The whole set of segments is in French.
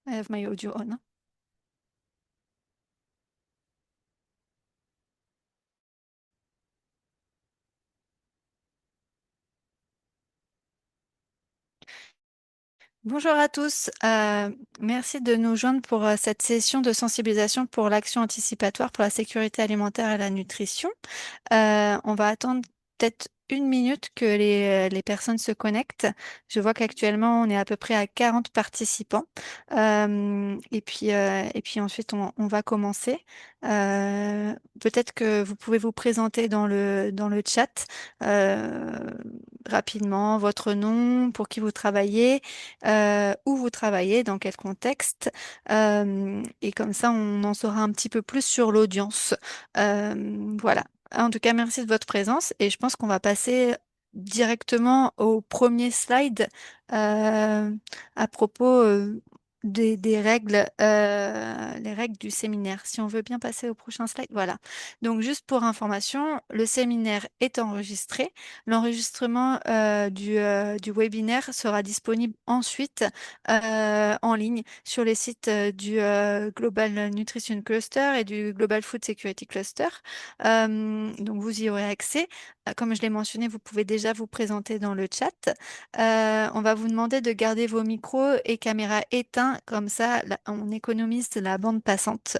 I have my audio on. Bonjour à tous. Merci de nous joindre pour cette session de sensibilisation pour l'action anticipatoire pour la sécurité alimentaire et la nutrition. On va attendre peut-être une minute que les personnes se connectent. Je vois qu'actuellement, on est à peu près à 40 participants. Et puis ensuite, on va commencer. Peut-être que vous pouvez vous présenter dans le chat euh, rapidement, votre nom, pour qui vous travaillez, où vous travaillez, dans quel contexte. Et comme ça, on en saura un petit peu plus sur l'audience. Voilà. En tout cas, merci de votre présence et je pense qu'on va passer directement au premier slide à propos des règles, les règles du séminaire. Si on veut bien passer au prochain slide, voilà. Donc, juste pour information, le séminaire est enregistré. L'enregistrement du webinaire sera disponible ensuite en ligne sur les sites du Global Nutrition Cluster et du Global Food Security Cluster. Donc, vous y aurez accès. Comme je l'ai mentionné, vous pouvez déjà vous présenter dans le chat. On va vous demander de garder vos micros et caméras éteints, comme ça on économise la bande passante.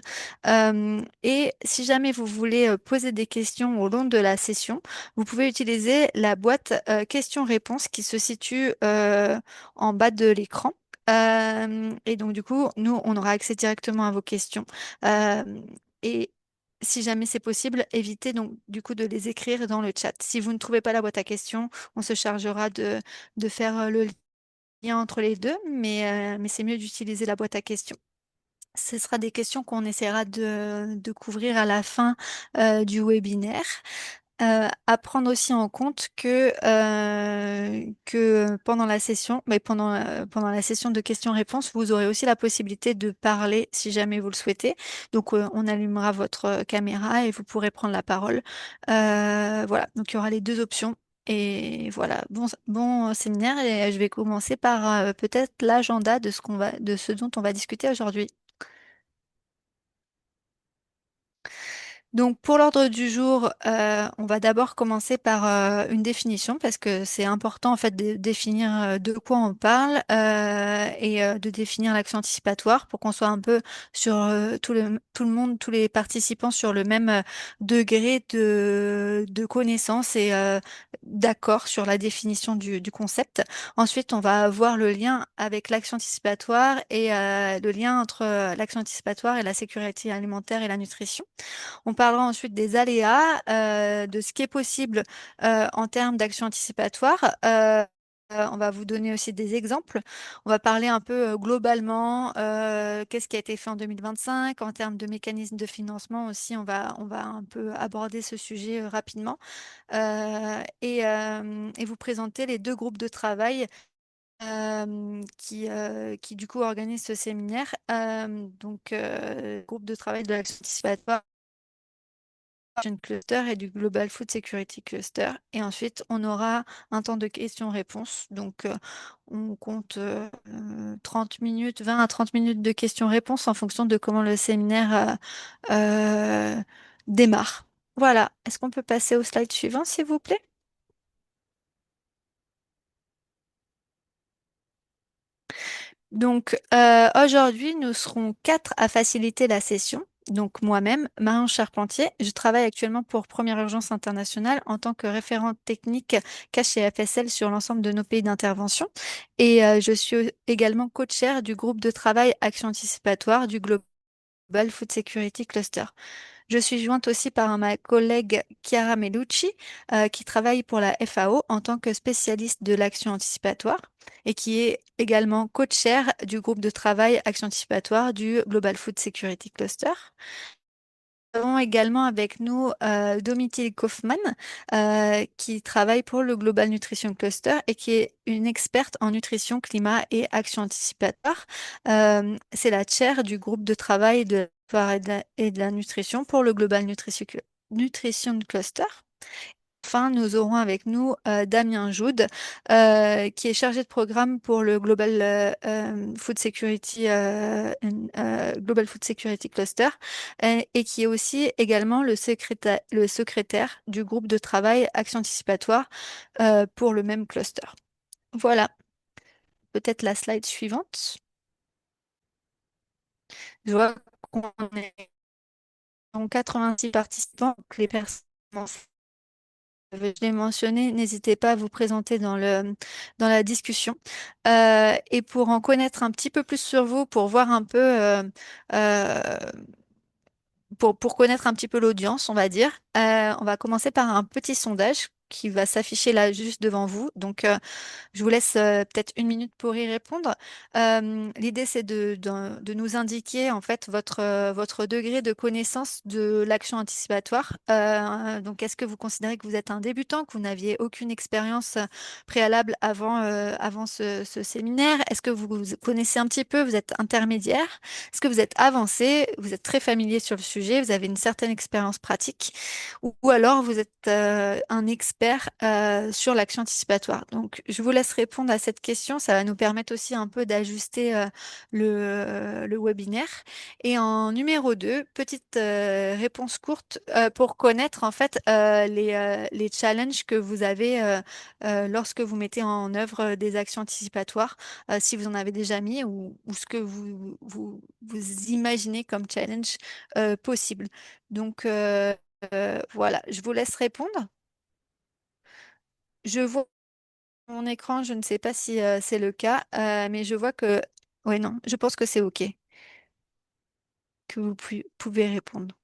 Et si jamais vous voulez poser des questions au long de la session, vous pouvez utiliser la boîte questions-réponses qui se situe en bas de l'écran. Et donc, du coup, nous, on aura accès directement à vos questions. Euh, et si jamais c'est possible, évitez donc, du coup, de les écrire dans le chat. Si vous ne trouvez pas la boîte à questions, on se chargera de faire le lien entre les deux, mais c'est mieux d'utiliser la boîte à questions. Ce sera des questions qu'on essaiera de couvrir à la fin du webinaire. À prendre aussi en compte que pendant la session, mais pendant la session de questions-réponses, vous aurez aussi la possibilité de parler si jamais vous le souhaitez. Donc, on allumera votre caméra et vous pourrez prendre la parole. Voilà, donc il y aura les deux options. Et voilà, bon séminaire et je vais commencer par peut-être l'agenda de ce dont on va discuter aujourd'hui. Donc pour l'ordre du jour, on va d'abord commencer par une définition parce que c'est important en fait de définir de quoi on parle et de définir l'action anticipatoire pour qu'on soit un peu sur tout le monde, tous les participants sur le même degré de connaissance et d'accord sur la définition du concept. Ensuite, on va voir le lien avec l'action anticipatoire et le lien entre l'action anticipatoire et la sécurité alimentaire et la nutrition. On parlera ensuite des aléas, de ce qui est possible en termes d'action anticipatoire. On va vous donner aussi des exemples. On va parler un peu globalement, qu'est-ce qui a été fait en 2025 en termes de mécanismes de financement aussi. On va un peu aborder ce sujet rapidement et vous présenter les deux groupes de travail qui du coup organisent ce séminaire. Donc, groupe de travail de l'action anticipatoire Cluster et du Global Food Security Cluster. Et ensuite, on aura un temps de questions-réponses. Donc, on compte 30 minutes, 20 à 30 minutes de questions-réponses en fonction de comment le séminaire démarre. Voilà. Est-ce qu'on peut passer au slide suivant, s'il vous plaît? Donc, aujourd'hui, nous serons quatre à faciliter la session. Donc, moi-même, Marion Charpentier, je travaille actuellement pour Première Urgence Internationale en tant que référente technique chez FSL sur l'ensemble de nos pays d'intervention. Et je suis également co-chair du groupe de travail Action Anticipatoire du Global Food Security Cluster. Je suis jointe aussi par ma collègue Chiara Melucci, qui travaille pour la FAO en tant que spécialiste de l'action anticipatoire et qui est également co-chair du groupe de travail action anticipatoire du Global Food Security Cluster. Nous avons également avec nous Domitil Kaufmann, qui travaille pour le Global Nutrition Cluster et qui est une experte en nutrition, climat et action anticipatoire. C'est la chaire du groupe de travail de la et de la nutrition pour le Global Nutrition Cluster. enfin, nous aurons avec nous Damien Joude, qui est chargé de programme pour le Global Food Security Cluster, et qui est aussi également le secrétaire du groupe de travail Action Anticipatoire pour le même cluster. Voilà, peut-être la slide suivante. Je vois qu'on est en 86 participants, donc les personnes, je l'ai mentionné, n'hésitez pas à vous présenter dans la discussion. Et pour en connaître un petit peu plus sur vous, pour voir un peu, euh, pour connaître un petit peu l'audience, on va dire, on va commencer par un petit sondage qui va s'afficher là juste devant vous. Donc, je vous laisse peut-être une minute pour y répondre. L'idée, c'est de nous indiquer en fait votre degré de connaissance de l'action anticipatoire. Donc, est-ce que vous considérez que vous êtes un débutant, que vous n'aviez aucune expérience préalable avant ce séminaire? Est-ce que vous connaissez un petit peu, vous êtes intermédiaire? Est-ce que vous êtes avancé, vous êtes très familier sur le sujet, vous avez une certaine expérience pratique, ou alors vous êtes un expert sur l'action anticipatoire? Donc, je vous laisse répondre à cette question. Ça va nous permettre aussi un peu d'ajuster le webinaire. Et en numéro 2, petite réponse courte pour connaître en fait les challenges que vous avez lorsque vous mettez en œuvre des actions anticipatoires, si vous en avez déjà mis, ou ce que vous imaginez comme challenge possible. Donc, voilà, je vous laisse répondre. Je vois mon écran, je ne sais pas si c'est le cas, mais je vois que... Oui, non, je pense que c'est OK, que vous pouvez répondre.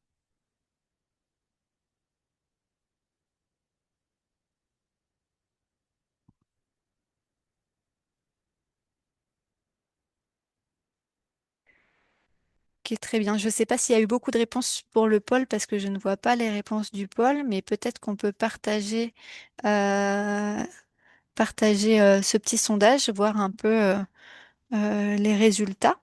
OK, très bien. Je ne sais pas s'il y a eu beaucoup de réponses pour le pôle parce que je ne vois pas les réponses du pôle, mais peut-être qu'on peut euh, partager ce petit sondage, voir un peu les résultats.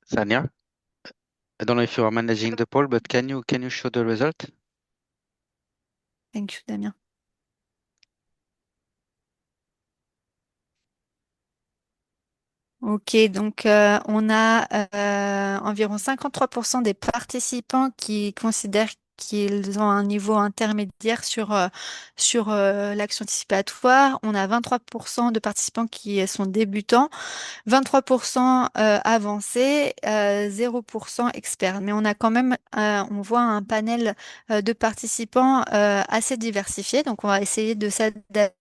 Sanya, I don't know if you are managing the poll, but can you show the result? Thank you, Damien. Ok, donc on a environ 53% des participants qui considèrent qu'ils ont un niveau intermédiaire sur l'action anticipatoire. On a 23% de participants qui sont débutants, 23% avancés, 0% experts. Mais on a quand même, on voit un panel de participants assez diversifié. Donc on va essayer de s'adapter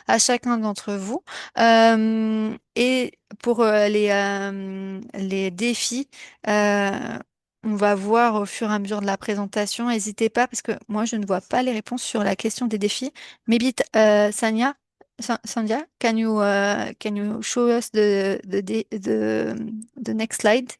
à chacun d'entre vous. Et pour les défis, euh, on va voir au fur et à mesure de la présentation. N'hésitez pas, parce que moi, je ne vois pas les réponses sur la question des défis. Maybe, Sanya, Sandhya, can you show us the next slide?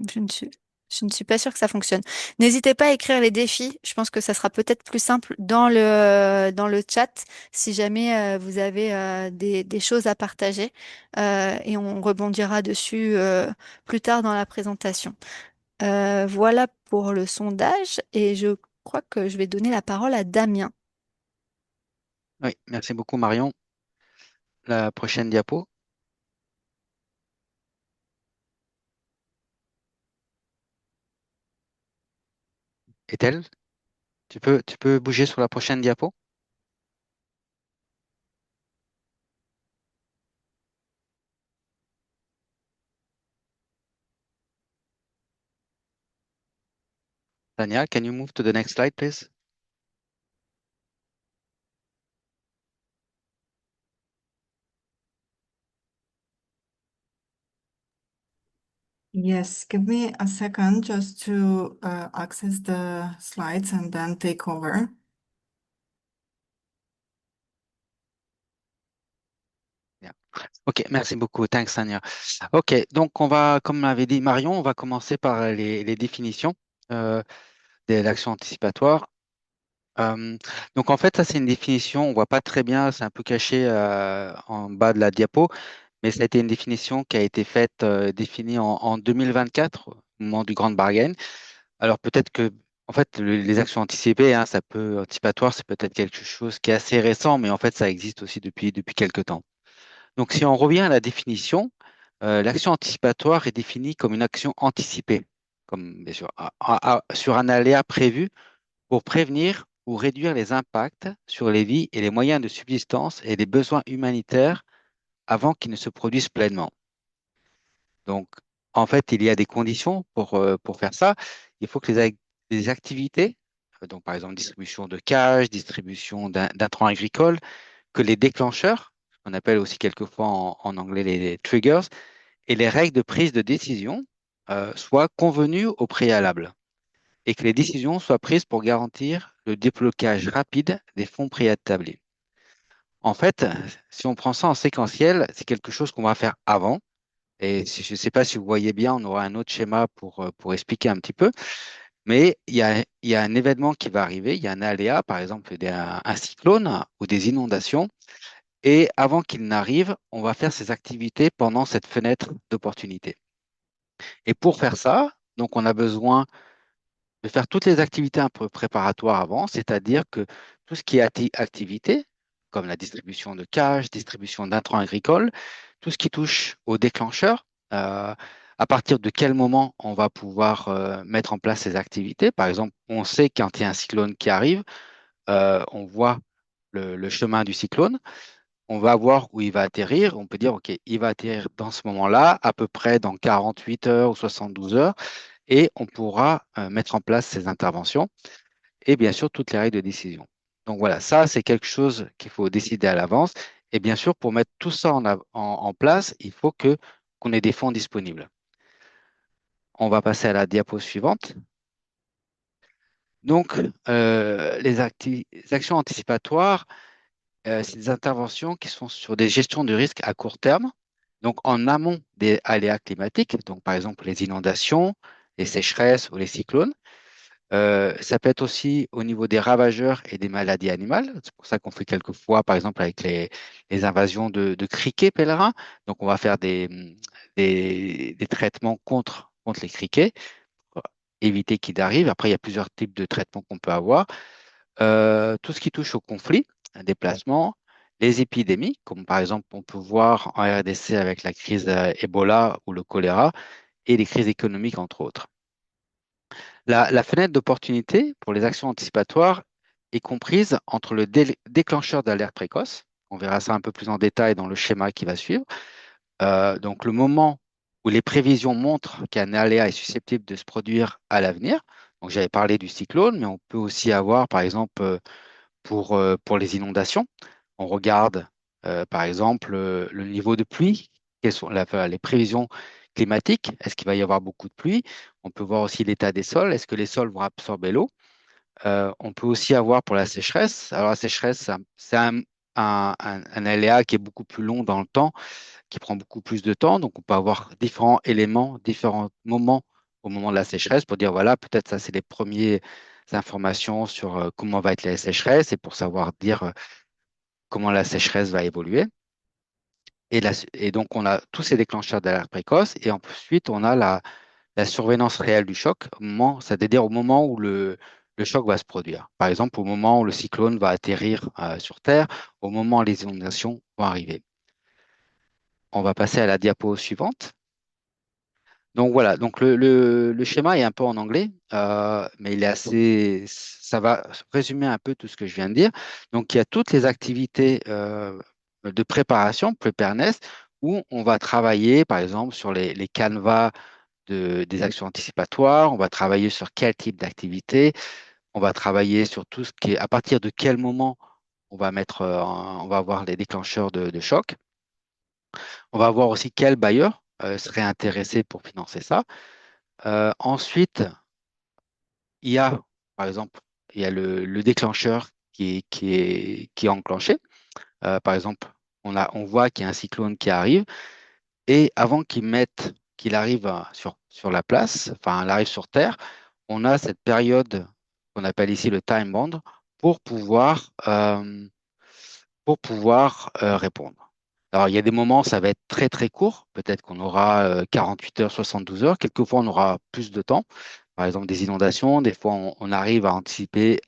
Je ne suis pas sûre que ça fonctionne. N'hésitez pas à écrire les défis. Je pense que ça sera peut-être plus simple dans le chat si jamais vous avez des choses à partager, et on rebondira dessus plus tard dans la présentation. Voilà pour le sondage et je crois que je vais donner la parole à Damien. Oui, merci beaucoup Marion. La prochaine diapo est-elle? Tu peux bouger sur la prochaine diapo? Tanya, can you move to the next slide, please? Yes, give me a second just to access the slides and then take over. Yeah. Ok, merci beaucoup. Thanks, Tanya. Ok, donc on va, comme l'avait dit Marion, on va commencer par les définitions. euh, de l'action anticipatoire. Euh, donc en fait, ça c'est une définition, on voit pas très bien, c'est un peu caché en bas de la diapo, mais ça a été une définition qui a été faite, définie en 2024, au moment du Grand Bargain. Alors peut-être que, en fait, les actions anticipées, hein, anticipatoire, c'est peut-être quelque chose qui est assez récent, mais en fait, ça existe aussi depuis quelque temps. Donc si on revient à la définition, l'action anticipatoire est définie comme une action anticipée, comme bien sûr, sur un aléa prévu pour prévenir ou réduire les impacts sur les vies et les moyens de subsistance et les besoins humanitaires avant qu'ils ne se produisent pleinement. Donc, en fait, il y a des conditions pour faire ça. Il faut que les activités, donc par exemple distribution de cages, distribution d'intrants agricoles, que les déclencheurs, qu'on appelle aussi quelquefois en anglais les triggers, et les règles de prise de décision soient convenues au préalable et que les décisions soient prises pour garantir le déblocage rapide des fonds préétablis. En fait, si on prend ça en séquentiel, c'est quelque chose qu'on va faire avant. Et je ne sais pas si vous voyez bien, on aura un autre schéma pour expliquer un petit peu. Mais il y a un événement qui va arriver, il y a un aléa, par exemple un cyclone ou des inondations. Et avant qu'il n'arrive, on va faire ces activités pendant cette fenêtre d'opportunité. Et pour faire ça, donc on a besoin de faire toutes les activités un peu préparatoires avant, c'est-à-dire que tout ce qui est activité, comme la distribution de cages, distribution d'intrants agricoles, tout ce qui touche au déclencheur, à partir de quel moment on va pouvoir mettre en place ces activités. Par exemple, on sait quand il y a un cyclone qui arrive, on voit le chemin du cyclone, on va voir où il va atterrir, on peut dire, OK, il va atterrir dans ce moment-là, à peu près dans 48 heures ou 72 heures, et on pourra mettre en place ces interventions et bien sûr toutes les règles de décision. Donc voilà, ça c'est quelque chose qu'il faut décider à l'avance. Et bien sûr, pour mettre tout ça en place, il faut qu'on ait des fonds disponibles. On va passer à la diapo suivante. Donc, les actions anticipatoires, c'est des interventions qui sont sur des gestions de risque à court terme, donc en amont des aléas climatiques, donc par exemple les inondations, les sécheresses ou les cyclones. Ça peut être aussi au niveau des ravageurs et des maladies animales. C'est pour ça qu'on fait quelquefois, par exemple, avec les invasions de criquets pèlerins. Donc, on va faire des traitements contre les criquets pour éviter qu'ils arrivent. Après, il y a plusieurs types de traitements qu'on peut avoir. Tout ce qui touche au conflit, un déplacement, les épidémies, comme par exemple, on peut voir en RDC avec la crise Ebola ou le choléra, et les crises économiques, entre autres. La fenêtre d'opportunité pour les actions anticipatoires est comprise entre le déclencheur d'alerte précoce, on verra ça un peu plus en détail dans le schéma qui va suivre, donc le moment où les prévisions montrent qu'un aléa est susceptible de se produire à l'avenir. Donc j'avais parlé du cyclone, mais on peut aussi avoir, par exemple, pour les inondations, on regarde, par exemple, le niveau de pluie, quelles sont les prévisions climatiques, est-ce qu'il va y avoir beaucoup de pluie? On peut voir aussi l'état des sols, est-ce que les sols vont absorber l'eau? On peut aussi avoir pour la sécheresse. Alors la sécheresse, c'est un aléa qui est beaucoup plus long dans le temps, qui prend beaucoup plus de temps. Donc on peut avoir différents éléments, différents moments au moment de la sécheresse pour dire, voilà, peut-être ça, c'est les premières informations sur comment va être la sécheresse et pour savoir dire comment la sécheresse va évoluer. Et donc, on a tous ces déclencheurs d'alerte précoce et ensuite, on a la survenance réelle du choc, c'est-à-dire au moment où le choc va se produire. Par exemple, au moment où le cyclone va atterrir sur Terre, au moment où les inondations vont arriver. On va passer à la diapo suivante. Donc voilà, donc le schéma est un peu en anglais, mais ça va résumer un peu tout ce que je viens de dire. Donc il y a toutes les activités de préparation, preparedness, où on va travailler, par exemple, sur les canevas des actions anticipatoires, on va travailler sur quel type d'activité, on va travailler sur tout ce qui est, à partir de quel moment on va avoir les déclencheurs de choc. On va voir aussi quel bailleur serait intéressé pour financer ça. Ensuite, il y a, par exemple, il y a le déclencheur qui est enclenché. Par exemple, on voit qu'il y a un cyclone qui arrive et avant qu'il arrive sur la place, enfin, il arrive sur Terre, on a cette période qu'on appelle ici le time bond pour pouvoir, euh, répondre. Alors, il y a des moments, ça va être très très court. Peut-être qu'on aura 48 heures, 72 heures. Quelquefois, on aura plus de temps. Par exemple, des inondations. Des fois, on arrive à anticiper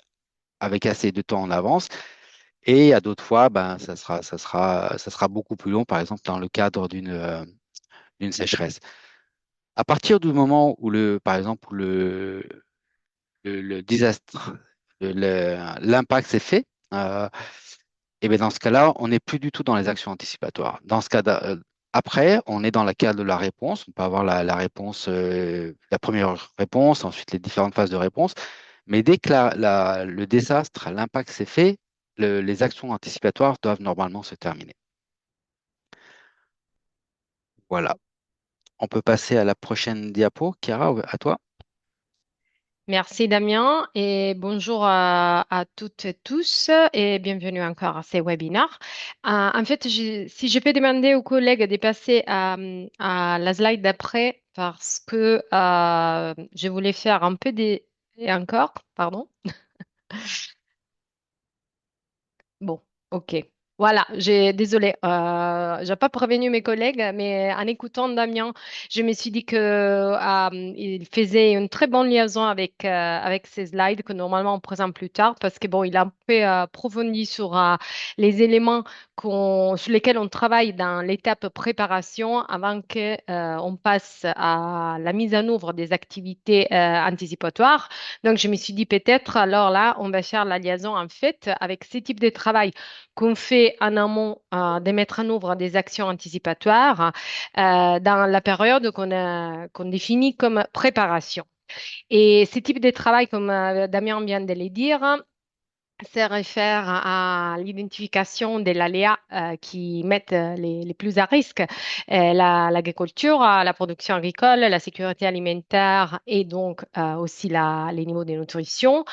avec assez de temps en avance. Et à d'autres fois, ben, ça sera beaucoup plus long, par exemple, dans le cadre d'une sécheresse. À partir du moment où par exemple, le désastre, l'impact s'est fait, et bien dans ce cas-là, on n'est plus du tout dans les actions anticipatoires. Dans ce cas après, on est dans la cadre de la réponse. On peut avoir la réponse, la première réponse, ensuite les différentes phases de réponse. Mais dès que le désastre, l'impact s'est fait, les actions anticipatoires doivent normalement se terminer. Voilà. On peut passer à la prochaine diapo. Chiara, à toi. Merci Damien et bonjour à toutes et tous et bienvenue encore à ces webinaires. En fait, si je peux demander aux collègues de passer à la slide d'après parce que je voulais faire un peu des... Et encore, pardon. Bon, ok. Voilà, désolé, j'ai pas prévenu mes collègues, mais en écoutant Damien, je me suis dit que il faisait une très bonne liaison avec ces slides que normalement on présente plus tard, parce que bon, il a un peu approfondi sur les éléments sur lesquels on travaille dans l'étape préparation avant que on passe à la mise en œuvre des activités anticipatoires. Donc je me suis dit peut-être alors là, on va faire la liaison en fait avec ces types de travail qu'on fait en amont de mettre en œuvre des actions anticipatoires dans la période qu'on définit comme préparation. Et ce type de travail, comme Damien vient de le dire, se réfère à l'identification des aléas qui mettent les plus à risque l'agriculture, la production agricole, la sécurité alimentaire et donc aussi les niveaux de nutrition.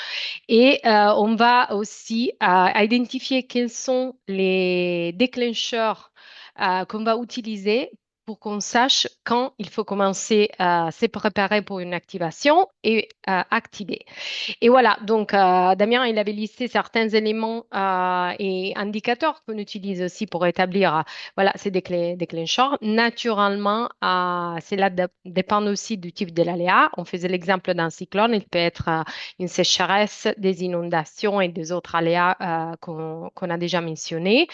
Et on va aussi identifier quels sont les déclencheurs qu'on va utiliser pour qu'on sache quand il faut commencer à se préparer pour une activation et activer. Et voilà, donc Damien, il avait listé certains éléments et indicateurs qu'on utilise aussi pour établir voilà, ces déclencheurs. Naturellement, cela dépend aussi du type de l'aléa. On faisait l'exemple d'un cyclone, il peut être une sécheresse, des inondations et des autres aléas qu'on a déjà mentionnés.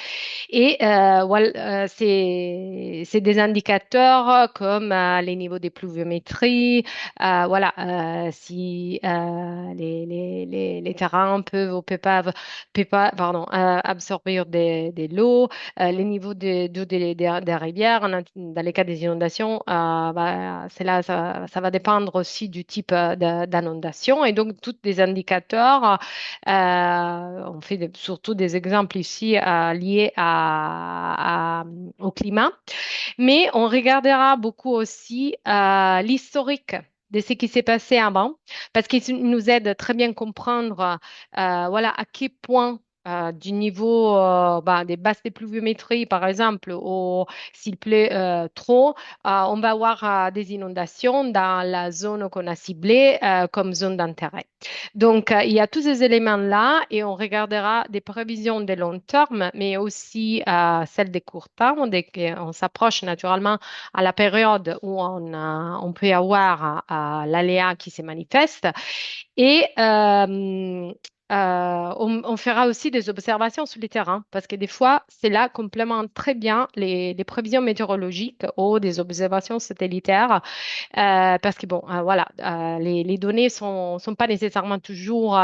Et voilà, c'est des indicateurs comme les niveaux de pluviométrie, si les terrains peuvent ou peuvent pas, pardon, absorber de l'eau, les niveaux d'eau des rivières, dans les cas des inondations, ça va dépendre aussi du type d'inondation. Et donc, tous des indicateurs, on fait surtout des exemples ici liés au climat. Mais on regardera beaucoup aussi l'historique de ce qui s'est passé avant, parce qu'il nous aide très bien à comprendre voilà, à quel point du niveau des basses de pluviométrie, par exemple, ou s'il pleut trop, on va avoir des inondations dans la zone qu'on a ciblée comme zone d'intérêt. Donc, il y a tous ces éléments-là et on regardera des prévisions de long terme, mais aussi celles de court terme. Dès qu'on s'approche naturellement à la période où on peut avoir l'aléa qui se manifeste. Et on fera aussi des observations sur le terrain parce que des fois, cela complémente très bien les prévisions météorologiques ou des observations satellitaires parce que bon, voilà, les données sont pas nécessairement toujours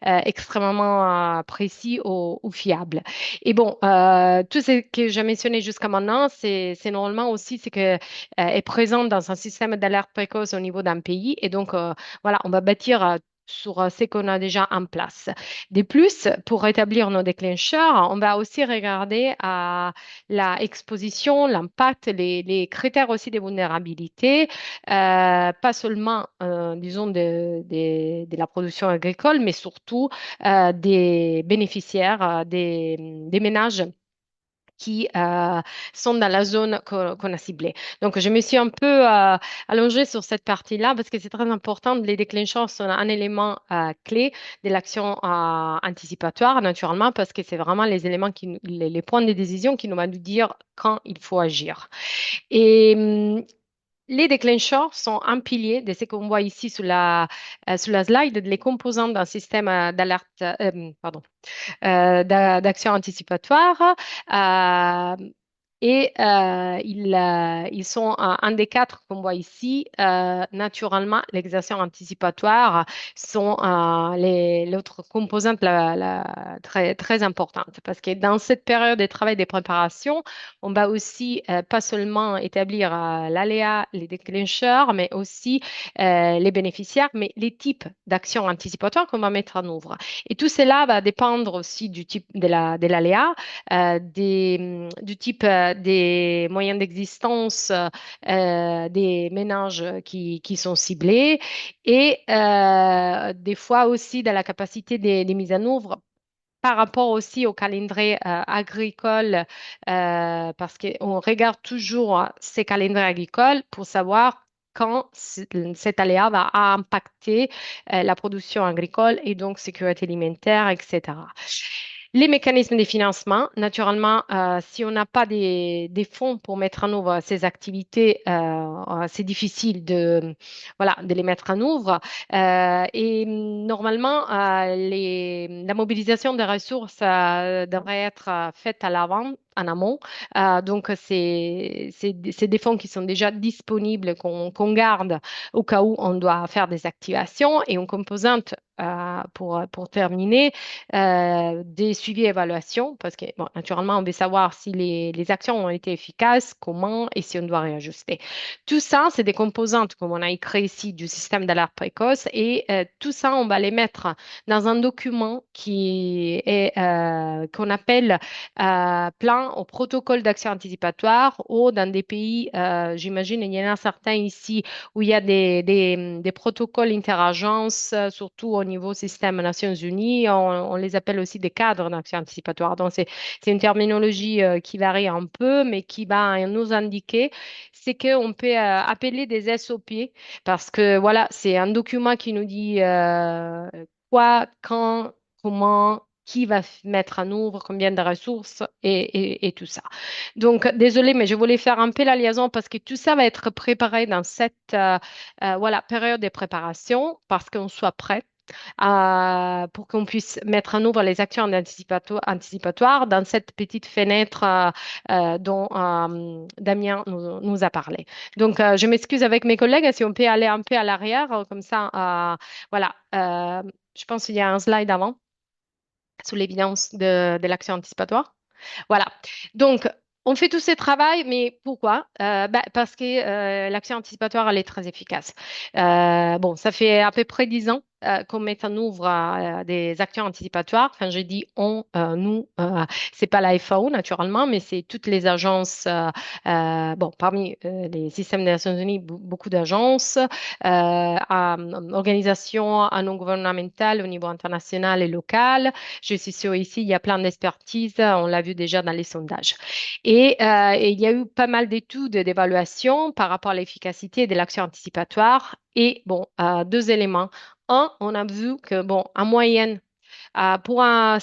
extrêmement précis ou fiables. Et bon, tout ce que j'ai mentionné jusqu'à maintenant, c'est normalement aussi ce que est présent dans un système d'alerte précoce au niveau d'un pays. Et donc, voilà, on va bâtir sur ce qu'on a déjà en place. De plus, pour établir nos déclencheurs, on va aussi regarder la exposition, l'impact, les critères aussi de vulnérabilité pas seulement, disons, de la production agricole, mais surtout des bénéficiaires, des ménages qui sont dans la zone qu'on a ciblée. Donc, je me suis un peu allongée sur cette partie-là parce que c'est très important. Les déclencheurs sont un élément clé de l'action anticipatoire, naturellement, parce que c'est vraiment les éléments, les points de décision qui nous vont nous dire quand il faut agir. Et les déclencheurs sont un pilier de ce qu'on voit ici sur la slide, les composants d'un système d'alerte, pardon, d'action anticipatoire. Euh, ils sont un des quatre qu'on voit ici. Naturellement, les actions anticipatoires sont l'autre composante très, très importante parce que dans cette période de travail de préparation, on va aussi pas seulement établir l'aléa, les déclencheurs, mais aussi les bénéficiaires, mais les types d'actions anticipatoires qu'on va mettre en œuvre. Et tout cela va dépendre aussi du type de l'aléa, du type des moyens d'existence des ménages qui sont ciblés et des fois aussi de la capacité des mises en œuvre par rapport aussi au calendrier agricole, parce qu'on regarde toujours ces calendriers agricoles pour savoir quand cet aléa va impacter la production agricole et donc sécurité alimentaire, etc. Les mécanismes de financement, naturellement, si on n'a pas des fonds pour mettre en œuvre ces activités, c'est difficile voilà, de les mettre en œuvre. Et normalement, la mobilisation des ressources devrait être faite à l'avant, en amont. Donc, c'est des fonds qui sont déjà disponibles, qu'on garde au cas où on doit faire des activations. Et une composante, pour terminer, des suivis et évaluations, parce que, bon, naturellement, on veut savoir si les actions ont été efficaces, comment et si on doit réajuster. Tout ça, c'est des composantes, comme on a écrit ici, du système d'alerte précoce. Et tout ça, on va les mettre dans un document qu'on appelle plan au protocole d'action anticipatoire ou dans des pays, j'imagine, il y en a certains ici où il y a des protocoles interagences, surtout au niveau système Nations Unies. On les appelle aussi des cadres d'action anticipatoire. Donc, c'est une terminologie qui varie un peu, mais qui va nous indiquer c'est qu'on peut appeler des SOP parce que voilà, c'est un document qui nous dit quoi, quand, comment, qui va mettre en œuvre, combien de ressources et tout ça. Donc, désolé, mais je voulais faire un peu la liaison parce que tout ça va être préparé dans cette voilà, période de préparation parce qu'on soit prêt pour qu'on puisse mettre en œuvre les actions anticipatoires dans cette petite fenêtre dont Damien nous a parlé. Donc, je m'excuse avec mes collègues si on peut aller un peu à l'arrière, comme ça, voilà. Je pense qu'il y a un slide avant sous l'évidence de l'action anticipatoire. Voilà. Donc, on fait tout ce travail, mais pourquoi? Parce que l'action anticipatoire, elle est très efficace. Bon, ça fait à peu près 10 ans qu'on met en œuvre des actions anticipatoires. Quand je dis on, nous, c'est pas la FAO naturellement, mais c'est toutes les agences. Bon, parmi les systèmes des Nations Unies, beaucoup d'agences, organisations non gouvernementales au niveau international et local. Je suis sûre ici, il y a plein d'expertise. On l'a vu déjà dans les sondages. Et il y a eu pas mal d'études d'évaluation par rapport à l'efficacité de l'action anticipatoire. Et bon, deux éléments. Un, on a vu que, bon, en moyenne, pour un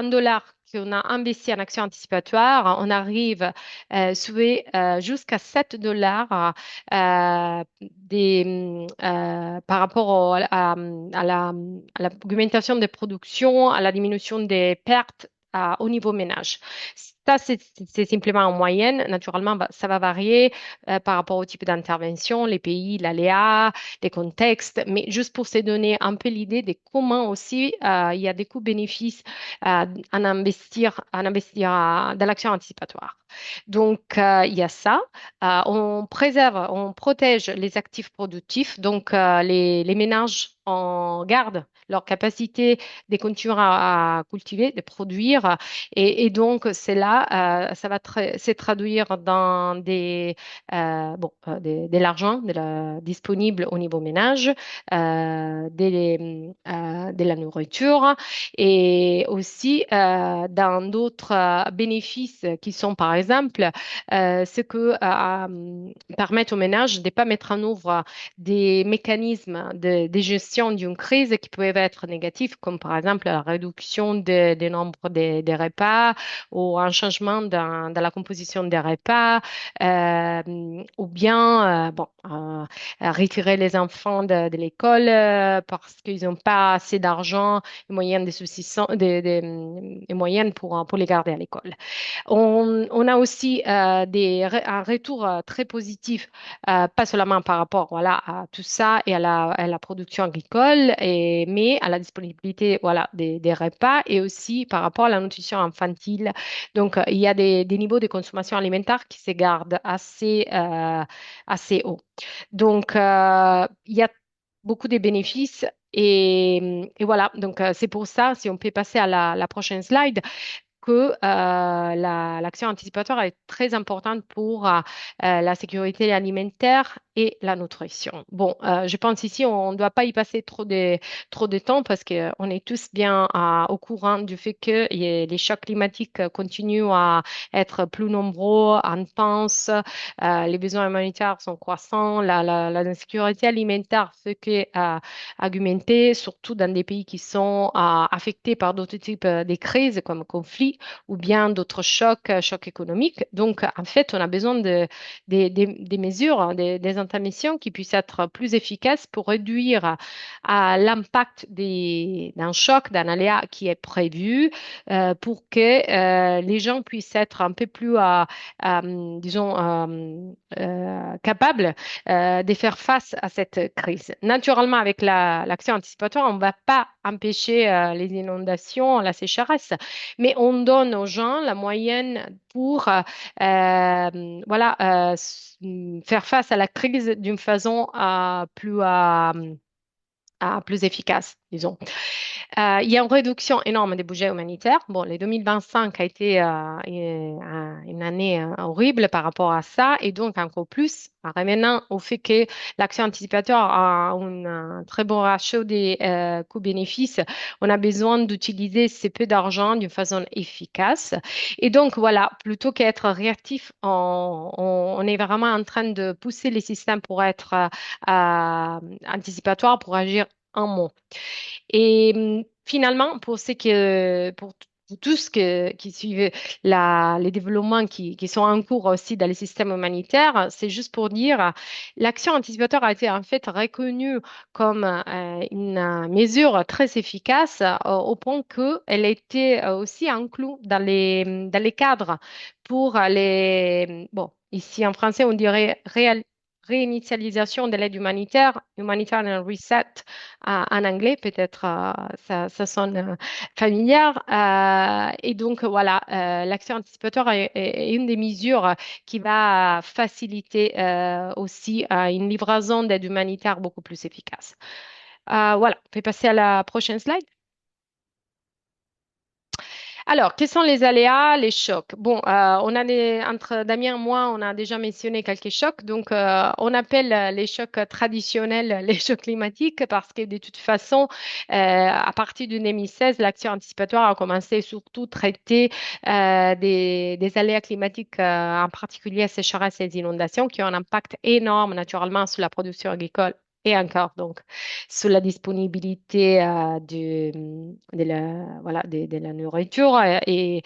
dollar qu'on a investi en action anticipatoire, on arrive à sauver jusqu'à 7 dollars par rapport à l'augmentation des productions, à la diminution des pertes au niveau ménage. Ça, c'est simplement en moyenne. Naturellement, ça va varier par rapport au type d'intervention, les pays, l'aléa, les contextes, mais juste pour se donner un peu l'idée de comment aussi il y a des coûts-bénéfices à investir dans l'action anticipatoire. Donc, il y a ça. On préserve, on protège les actifs productifs. Donc, les ménages en gardent leur capacité de continuer à cultiver, de produire. Et donc, c'est là, ça va se traduire dans de l'argent disponible au niveau ménage, de la nourriture et aussi dans d'autres bénéfices qui sont, par exemple, ce que permettent aux ménages de ne pas mettre en œuvre des mécanismes de gestion d'une crise qui peuvent être négatifs, comme par exemple la réduction des nombres des repas ou un changement dans la composition des repas, ou bien retirer les enfants de l'école parce qu'ils n'ont pas assez d'argent et moyens de subsistance, et moyens pour les garder à l'école. On a aussi un retour très positif, pas seulement par rapport voilà, à tout ça et à la production agricole, mais à la disponibilité voilà, des repas et aussi par rapport à la nutrition infantile. Donc, il y a des niveaux de consommation alimentaire qui se gardent assez hauts. Donc, il y a beaucoup de bénéfices et voilà, donc c'est pour ça, si on peut passer à la prochaine slide, que l'action anticipatoire est très importante pour la sécurité alimentaire et la nutrition. Bon, je pense ici, on ne doit pas y passer trop de temps parce qu'on est tous bien au courant du fait que les chocs climatiques continuent à être plus nombreux, intenses, les besoins humanitaires sont croissants, la insécurité alimentaire fait que augmenter, surtout dans des pays qui sont affectés par d'autres types de crises comme conflits ou bien d'autres chocs, chocs économiques. Donc, en fait, on a besoin des mesures, hein, des interventions qui puissent être plus efficaces pour réduire l'impact d'un choc, d'un aléa qui est prévu, pour que les gens puissent être un peu plus, disons, capables de faire face à cette crise. Naturellement, avec l'action anticipatoire, on ne va pas empêcher les inondations, la sécheresse, mais on donne aux gens la moyenne pour voilà, faire face à la crise d'une façon plus efficace, disons. Il y a une réduction énorme des budgets humanitaires. Bon, les 2025 a été une année horrible par rapport à ça, et donc encore plus, en revenant au fait que l'action anticipatoire a un très bon ratio des coûts-bénéfices, on a besoin d'utiliser ces peu d'argent d'une façon efficace. Et donc, voilà, plutôt qu'être réactif, on est vraiment en train de pousser les systèmes pour être anticipatoires, pour agir en amont. Et finalement, pour tous qui suivent les développements qui sont en cours aussi dans les systèmes humanitaires, c'est juste pour dire, l'action anticipatoire a été en fait reconnue comme une mesure très efficace au point qu'elle a été aussi inclue dans les cadres pour bon, ici en français on dirait réinitialisation de l'aide humanitaire, humanitarian reset en anglais, peut-être ça sonne familier. Et donc voilà, l'action anticipatoire est une des mesures qui va faciliter aussi une livraison d'aide humanitaire beaucoup plus efficace. Voilà, on peut passer à la prochaine slide. Alors, quels sont les aléas, les chocs? Bon, entre Damien et moi, on a déjà mentionné quelques chocs. Donc, on appelle les chocs traditionnels les chocs climatiques parce que de toute façon, à partir de 2016, l'action anticipatoire a commencé surtout à traiter des aléas climatiques, en particulier sécheresse et les inondations, qui ont un impact énorme naturellement sur la production agricole et encore donc sur la disponibilité de la nourriture et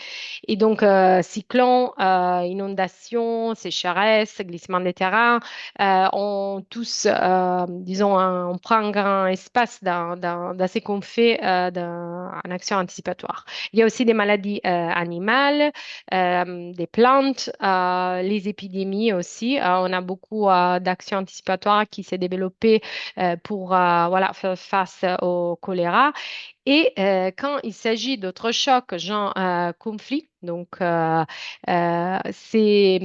donc cyclones, inondations, sécheresse, glissement des terrains ont tous, disons, on prend un grand espace dans ce qu'on fait en action anticipatoire. Il y a aussi des maladies animales, des plantes, les épidémies aussi. On a beaucoup d'actions anticipatoires qui s'est développées pour voilà, faire face au choléra. Et quand il s'agit d'autres chocs, genre conflit, donc c'est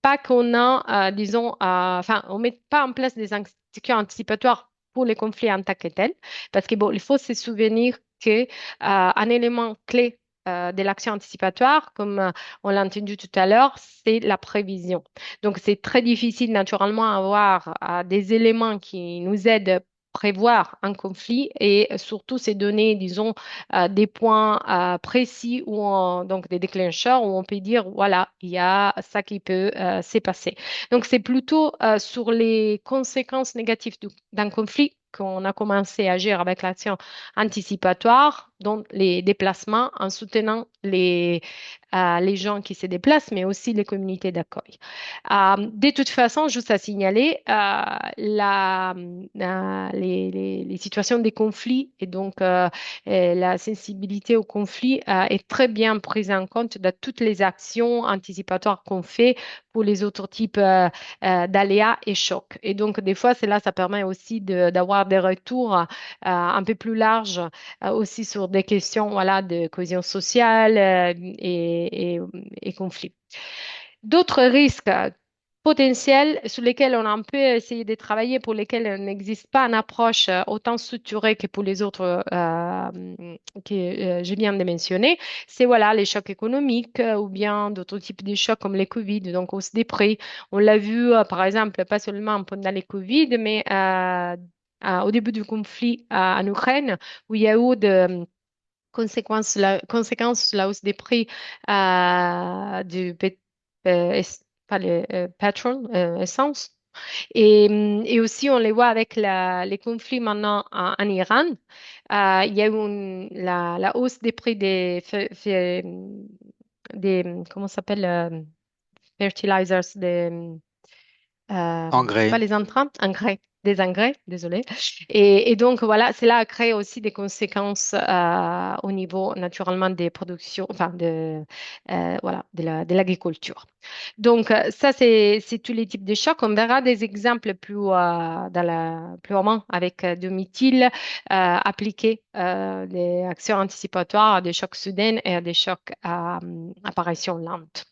pas qu'on a, disons, enfin, on met pas en place des sécurité anticipatoires pour les conflits en tant que tels, parce que bon, il faut se souvenir que un élément clé de l'action anticipatoire, comme on l'a entendu tout à l'heure, c'est la prévision. Donc, c'est très difficile naturellement à avoir des éléments qui nous aident prévoir un conflit et surtout c'est donner, disons, des points précis donc des déclencheurs où on peut dire, voilà, il y a ça qui peut s'est passé. Donc c'est plutôt sur les conséquences négatives d'un conflit qu'on a commencé à agir avec l'action anticipatoire, donc les déplacements en soutenant les gens qui se déplacent, mais aussi les communautés d'accueil. De toute façon, juste à signaler, les situations des conflits et donc la sensibilité au conflit est très bien prise en compte dans toutes les actions anticipatoires qu'on fait pour les autres types d'aléas et chocs. Et donc, des fois, cela, ça permet aussi d'avoir des retours un peu plus larges aussi sur des questions voilà, de cohésion sociale et conflits. D'autres risques potentiels sur lesquels on a un peu essayé de travailler, pour lesquels il n'existe pas une approche autant structurée que pour les autres que je viens de mentionner, c'est voilà, les chocs économiques ou bien d'autres types de chocs comme les Covid, donc hausse des prix. On l'a vu, par exemple, pas seulement pendant les Covid, mais au début du conflit en Ukraine, où il y a eu de conséquence, la hausse des prix du pas le pétrole, essence. Et aussi, on les voit avec les conflits maintenant en Iran. Il y a eu la hausse des prix comment ça s'appelle, fertilizers, c'est pas Engrais. les intrants, engrais, des engrais, désolé. Et donc, voilà, cela a créé aussi des conséquences au niveau, naturellement, des productions, enfin, voilà, de l'agriculture. Donc, ça, c'est tous les types de chocs. On verra des exemples plus vraiment avec de méthyle appliqués, des actions anticipatoires à des chocs soudains et à des chocs à apparition lente.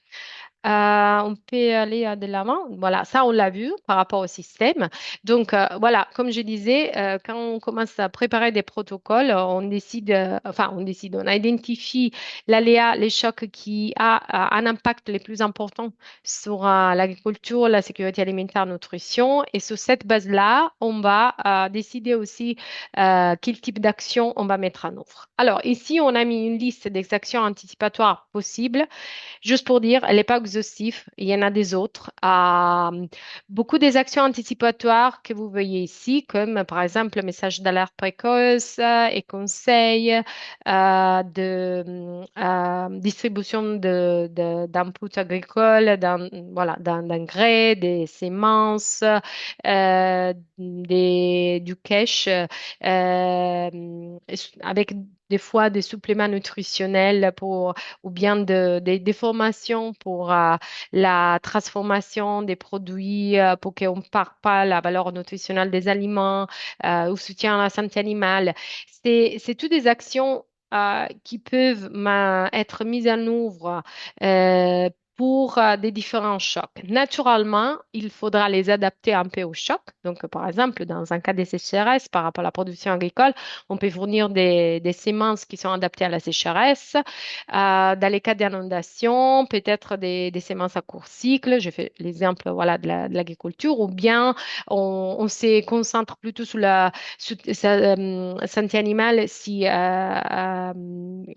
On peut aller de l'avant. Voilà, ça, on l'a vu par rapport au système. Donc, voilà, comme je disais, quand on commence à préparer des protocoles, on décide, enfin, on identifie l'aléa, les chocs qui a un impact les plus importants sur l'agriculture, la sécurité alimentaire, nutrition. Et sur cette base-là, on va décider aussi quel type d'action on va mettre en œuvre. Alors, ici, on a mis une liste des actions anticipatoires possibles. Juste pour dire, elle n'est pas exhaustive, il y en a des autres. Beaucoup des actions anticipatoires que vous voyez ici, comme par exemple le message d'alerte précoce et conseils de distribution d'inputs agricoles, voilà, d'engrais, des semences, du cash, avec des fois des suppléments nutritionnels ou bien des formations pour la transformation des produits pour qu'on ne perde pas la valeur nutritionnelle des aliments ou soutien à la santé animale. C'est toutes des actions qui peuvent être mises en œuvre pour des différents chocs. Naturellement, il faudra les adapter un peu au choc. Donc, par exemple, dans un cas de sécheresse, par rapport à la production agricole, on peut fournir des semences qui sont adaptées à la sécheresse. Dans les cas d'inondation, peut-être des semences à court cycle. Je fais l'exemple voilà, de l'agriculture. Ou bien on se concentre plutôt sur la santé animale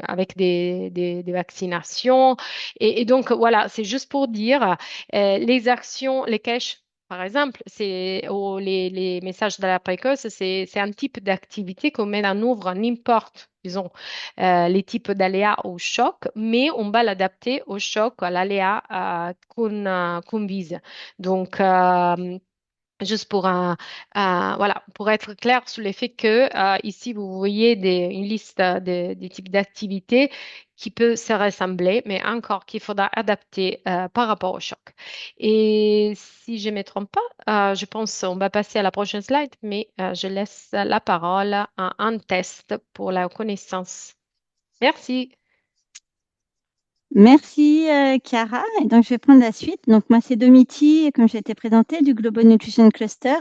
avec des vaccinations. Et donc, voilà, c'est juste pour dire les actions, les caches. Par exemple, les messages d'alerte précoce, c'est un type d'activité qu'on met en œuvre n'importe, disons, les types d'aléas au choc, mais on va l'adapter au choc, à l'aléa qu'on vise. Donc, juste voilà, pour être clair sur le fait que ici, vous voyez une liste des types d'activités qui peut se ressembler, mais encore qu'il faudra adapter par rapport au choc. Et si je ne me trompe pas, je pense qu'on va passer à la prochaine slide, mais je laisse la parole à un test pour la connaissance. Merci. Merci, Chiara. Et donc, je vais prendre la suite. Donc, moi, c'est Domiti, comme j'ai été présentée, du Global Nutrition Cluster.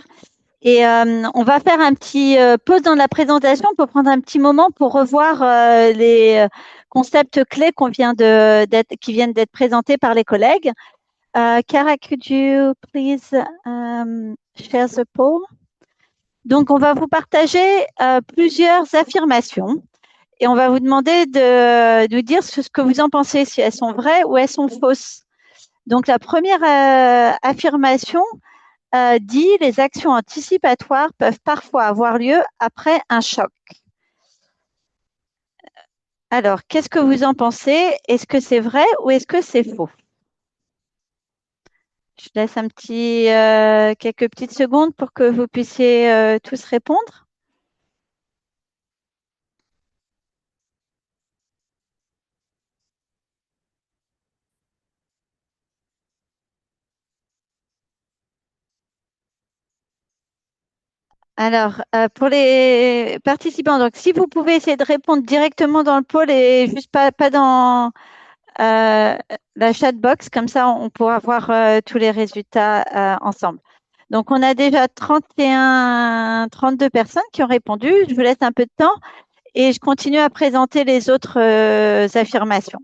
Et on va faire un petit pause dans la présentation pour prendre un petit moment pour revoir les concepts clés qui viennent d'être présentés par les collègues. Chiara, could you please share the poll? Donc, on va vous partager plusieurs affirmations et on va vous demander de nous dire ce que vous en pensez, si elles sont vraies ou elles sont fausses. Donc, la première affirmation dit « Les actions anticipatoires peuvent parfois avoir lieu après un choc ». Alors, qu'est-ce que vous en pensez? Est-ce que c'est vrai ou est-ce que c'est faux? Je laisse quelques petites secondes pour que vous puissiez tous répondre. Alors, pour les participants, donc si vous pouvez essayer de répondre directement dans le pôle et juste pas dans la chat box, comme ça on pourra voir tous les résultats ensemble. Donc, on a déjà 32 personnes qui ont répondu. Je vous laisse un peu de temps et je continue à présenter les autres affirmations.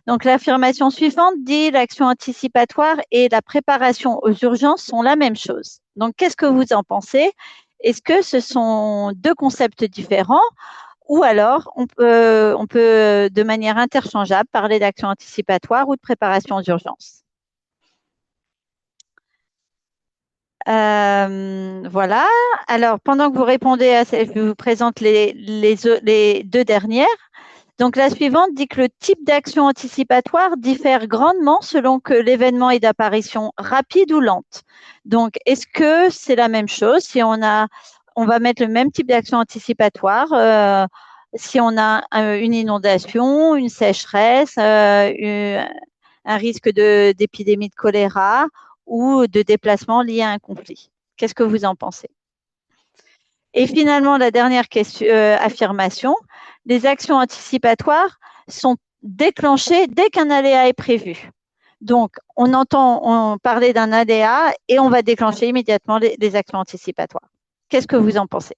Donc, l'affirmation suivante dit « L'action anticipatoire et la préparation aux urgences sont la même chose ». Donc, qu'est-ce que vous en pensez? Est-ce que ce sont deux concepts différents ou alors on peut de manière interchangeable parler d'action anticipatoire ou de préparation aux urgences? Voilà. Alors, pendant que vous répondez je vous présente les deux dernières. Donc, la suivante dit que le type d'action anticipatoire diffère grandement selon que l'événement est d'apparition rapide ou lente. Donc, est-ce que c'est la même chose si on va mettre le même type d'action anticipatoire si on a une inondation, une sécheresse, un risque d'épidémie de choléra ou de déplacement lié à un conflit. Qu'est-ce que vous en pensez? Et finalement, la dernière affirmation, les actions anticipatoires sont déclenchées dès qu'un aléa est prévu. Donc, on entend parler d'un aléa et on va déclencher immédiatement les actions anticipatoires. Qu'est-ce que vous en pensez?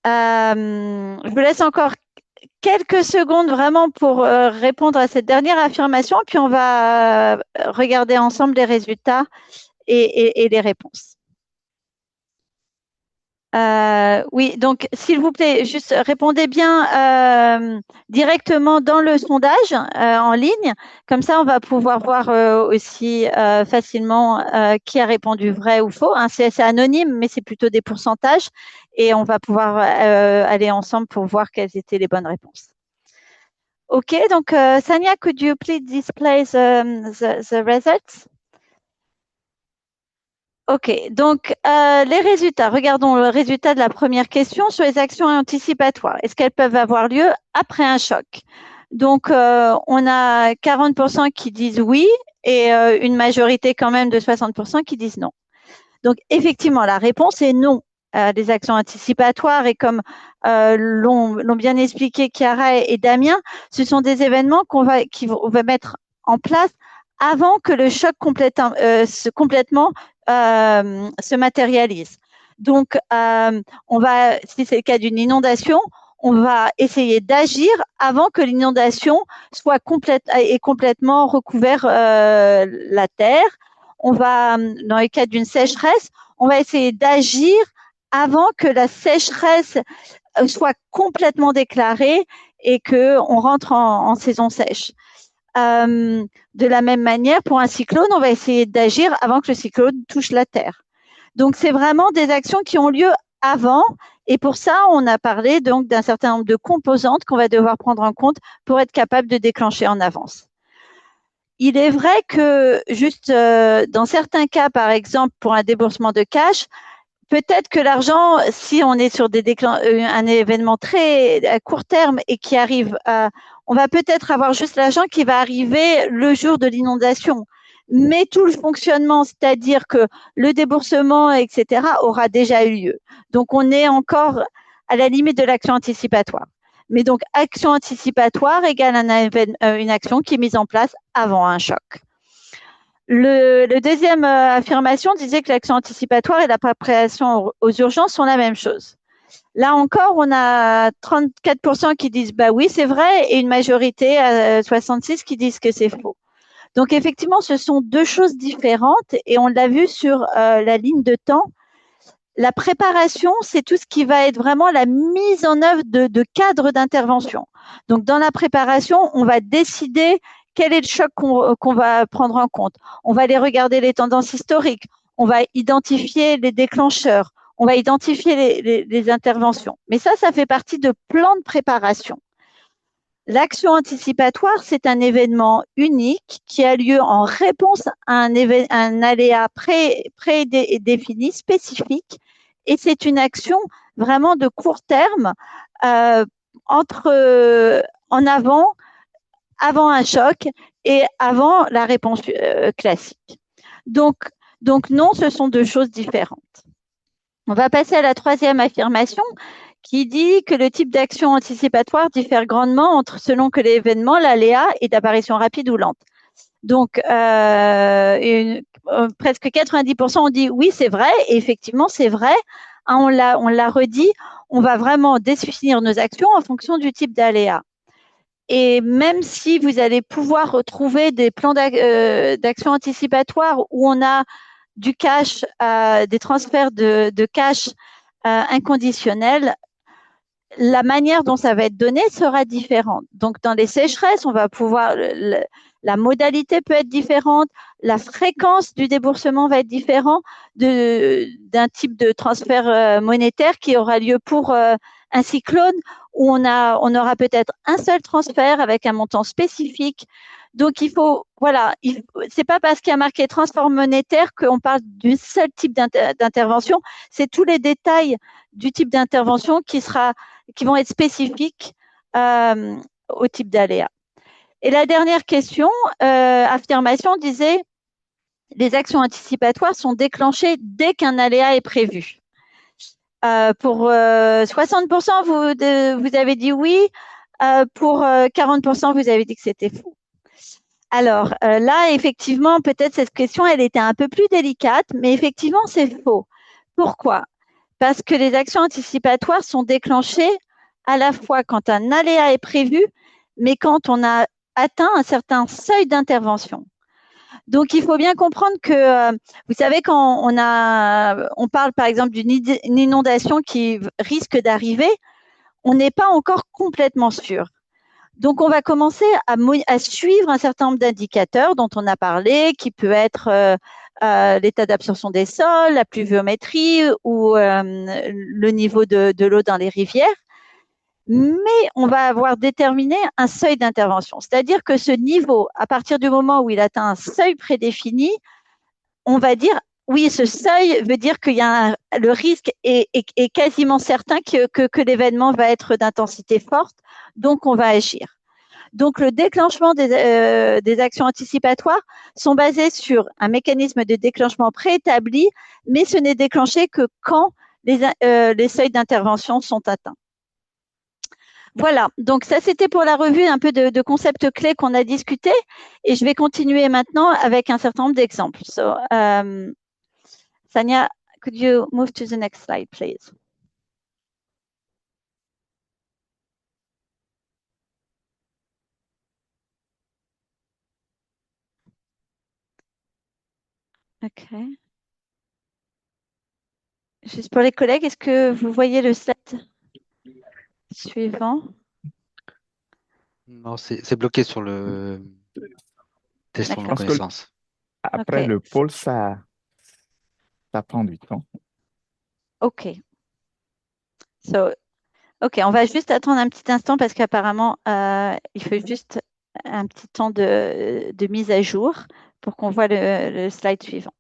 Je vous laisse encore quelques secondes vraiment pour répondre à cette dernière affirmation, puis on va regarder ensemble les résultats et les réponses. Oui, donc s'il vous plaît, juste répondez bien directement dans le sondage en ligne. Comme ça, on va pouvoir voir aussi facilement qui a répondu vrai ou faux. Hein. C'est anonyme, mais c'est plutôt des pourcentages. Et on va pouvoir aller ensemble pour voir quelles étaient les bonnes réponses. OK, donc Sania, could you please display the results? OK, donc les résultats. Regardons le résultat de la première question sur les actions anticipatoires. Est-ce qu'elles peuvent avoir lieu après un choc? Donc, on a 40% qui disent oui et une majorité quand même de 60% qui disent non. Donc, effectivement, la réponse est non. Les actions anticipatoires et comme l'ont bien expliqué Chiara et Damien, ce sont des événements qu'on va mettre en place avant que le choc complètement se matérialise. Donc, si c'est le cas d'une inondation, on va essayer d'agir avant que l'inondation soit complètement recouvert la terre. Dans le cas d'une sécheresse, on va essayer d'agir avant que la sécheresse soit complètement déclarée et qu'on rentre en saison sèche. De la même manière, pour un cyclone, on va essayer d'agir avant que le cyclone touche la terre. Donc, c'est vraiment des actions qui ont lieu avant. Et pour ça, on a parlé donc d'un certain nombre de composantes qu'on va devoir prendre en compte pour être capable de déclencher en avance. Il est vrai que juste dans certains cas, par exemple, pour un déboursement de cash, peut-être que l'argent, si on est sur un événement très à court terme et qui arrive, on va peut-être avoir juste l'argent qui va arriver le jour de l'inondation. Mais tout le fonctionnement, c'est-à-dire que le déboursement, etc., aura déjà eu lieu. Donc, on est encore à la limite de l'action anticipatoire. Mais donc, action anticipatoire égale une action qui est mise en place avant un choc. Le deuxième affirmation disait que l'action anticipatoire et la préparation aux urgences sont la même chose. Là encore, on a 34% qui disent bah oui, c'est vrai, et une majorité à 66% qui disent que c'est faux. Donc effectivement, ce sont deux choses différentes et on l'a vu sur la ligne de temps. La préparation, c'est tout ce qui va être vraiment la mise en œuvre de cadres d'intervention. Donc dans la préparation, on va décider quel est le choc qu'on va prendre en compte. On va aller regarder les tendances historiques, on va identifier les déclencheurs, on va identifier les interventions. Mais ça fait partie de plans de préparation. L'action anticipatoire, c'est un événement unique qui a lieu en réponse à un aléa prédéfini, spécifique, et c'est une action vraiment de court terme en avant un choc et avant la réponse classique. Donc non, ce sont deux choses différentes. On va passer à la troisième affirmation qui dit que le type d'action anticipatoire diffère grandement selon que l'événement, l'aléa est d'apparition rapide ou lente. Donc, presque 90% ont dit oui, c'est vrai, et effectivement, c'est vrai. On l'a redit, on va vraiment définir nos actions en fonction du type d'aléa. Et même si vous allez pouvoir retrouver des plans d'action anticipatoire où on a du cash, des transferts de cash inconditionnels, la manière dont ça va être donné sera différente. Donc, dans les sécheresses, on va pouvoir, la modalité peut être différente, la fréquence du déboursement va être différente d'un type de transfert monétaire qui aura lieu pour un cyclone où on aura peut-être un seul transfert avec un montant spécifique. Donc, c'est pas parce qu'il y a marqué transfert monétaire qu'on parle d'un seul type d'intervention. C'est tous les détails du type d'intervention qui vont être spécifiques au type d'aléa. Et la dernière affirmation disait les actions anticipatoires sont déclenchées dès qu'un aléa est prévu. Pour 60%, vous avez dit oui. Pour 40%, vous avez dit que c'était faux. Alors là, effectivement, peut-être cette question, elle était un peu plus délicate, mais effectivement, c'est faux. Pourquoi ? Parce que les actions anticipatoires sont déclenchées à la fois quand un aléa est prévu, mais quand on a atteint un certain seuil d'intervention. Donc, il faut bien comprendre que, vous savez, quand on parle par exemple d'une inondation qui risque d'arriver, on n'est pas encore complètement sûr. Donc, on va commencer à suivre un certain nombre d'indicateurs dont on a parlé, qui peut être l'état d'absorption des sols, la pluviométrie ou le niveau de l'eau dans les rivières. Mais on va avoir déterminé un seuil d'intervention. C'est-à-dire que ce niveau, à partir du moment où il atteint un seuil prédéfini, on va dire, oui, ce seuil veut dire qu'il y a le risque est quasiment certain que l'événement va être d'intensité forte, donc on va agir. Donc, le déclenchement des actions anticipatoires sont basées sur un mécanisme de déclenchement préétabli, mais ce n'est déclenché que quand les seuils d'intervention sont atteints. Voilà, donc ça c'était pour la revue un peu de concepts clés qu'on a discutés et je vais continuer maintenant avec un certain nombre d'exemples. So, Sanya, could you move to the next slide, please? OK. Juste pour les collègues, est-ce que vous voyez le slide suivant? Non, c'est bloqué sur le test sur nos D'accord. connaissances. Après Ok. le pôle, ça prend du temps. OK. So, OK, on va juste attendre un petit instant parce qu'apparemment, il faut juste un petit temps de mise à jour pour qu'on voit le slide suivant.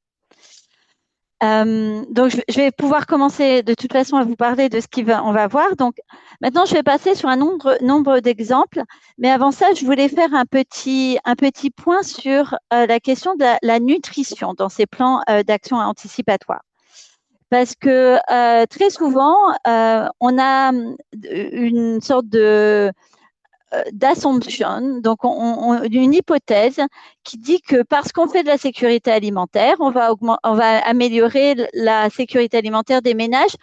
Donc, je vais pouvoir commencer de toute façon à vous parler de ce qu'on va voir. Donc, maintenant, je vais passer sur un nombre d'exemples. Mais avant ça, je voulais faire un petit point sur la question de la nutrition dans ces plans d'action anticipatoire. Parce que très souvent, on a une sorte d'assumption, donc une hypothèse qui dit que parce qu'on fait de la sécurité alimentaire, on va améliorer la sécurité alimentaire des ménages,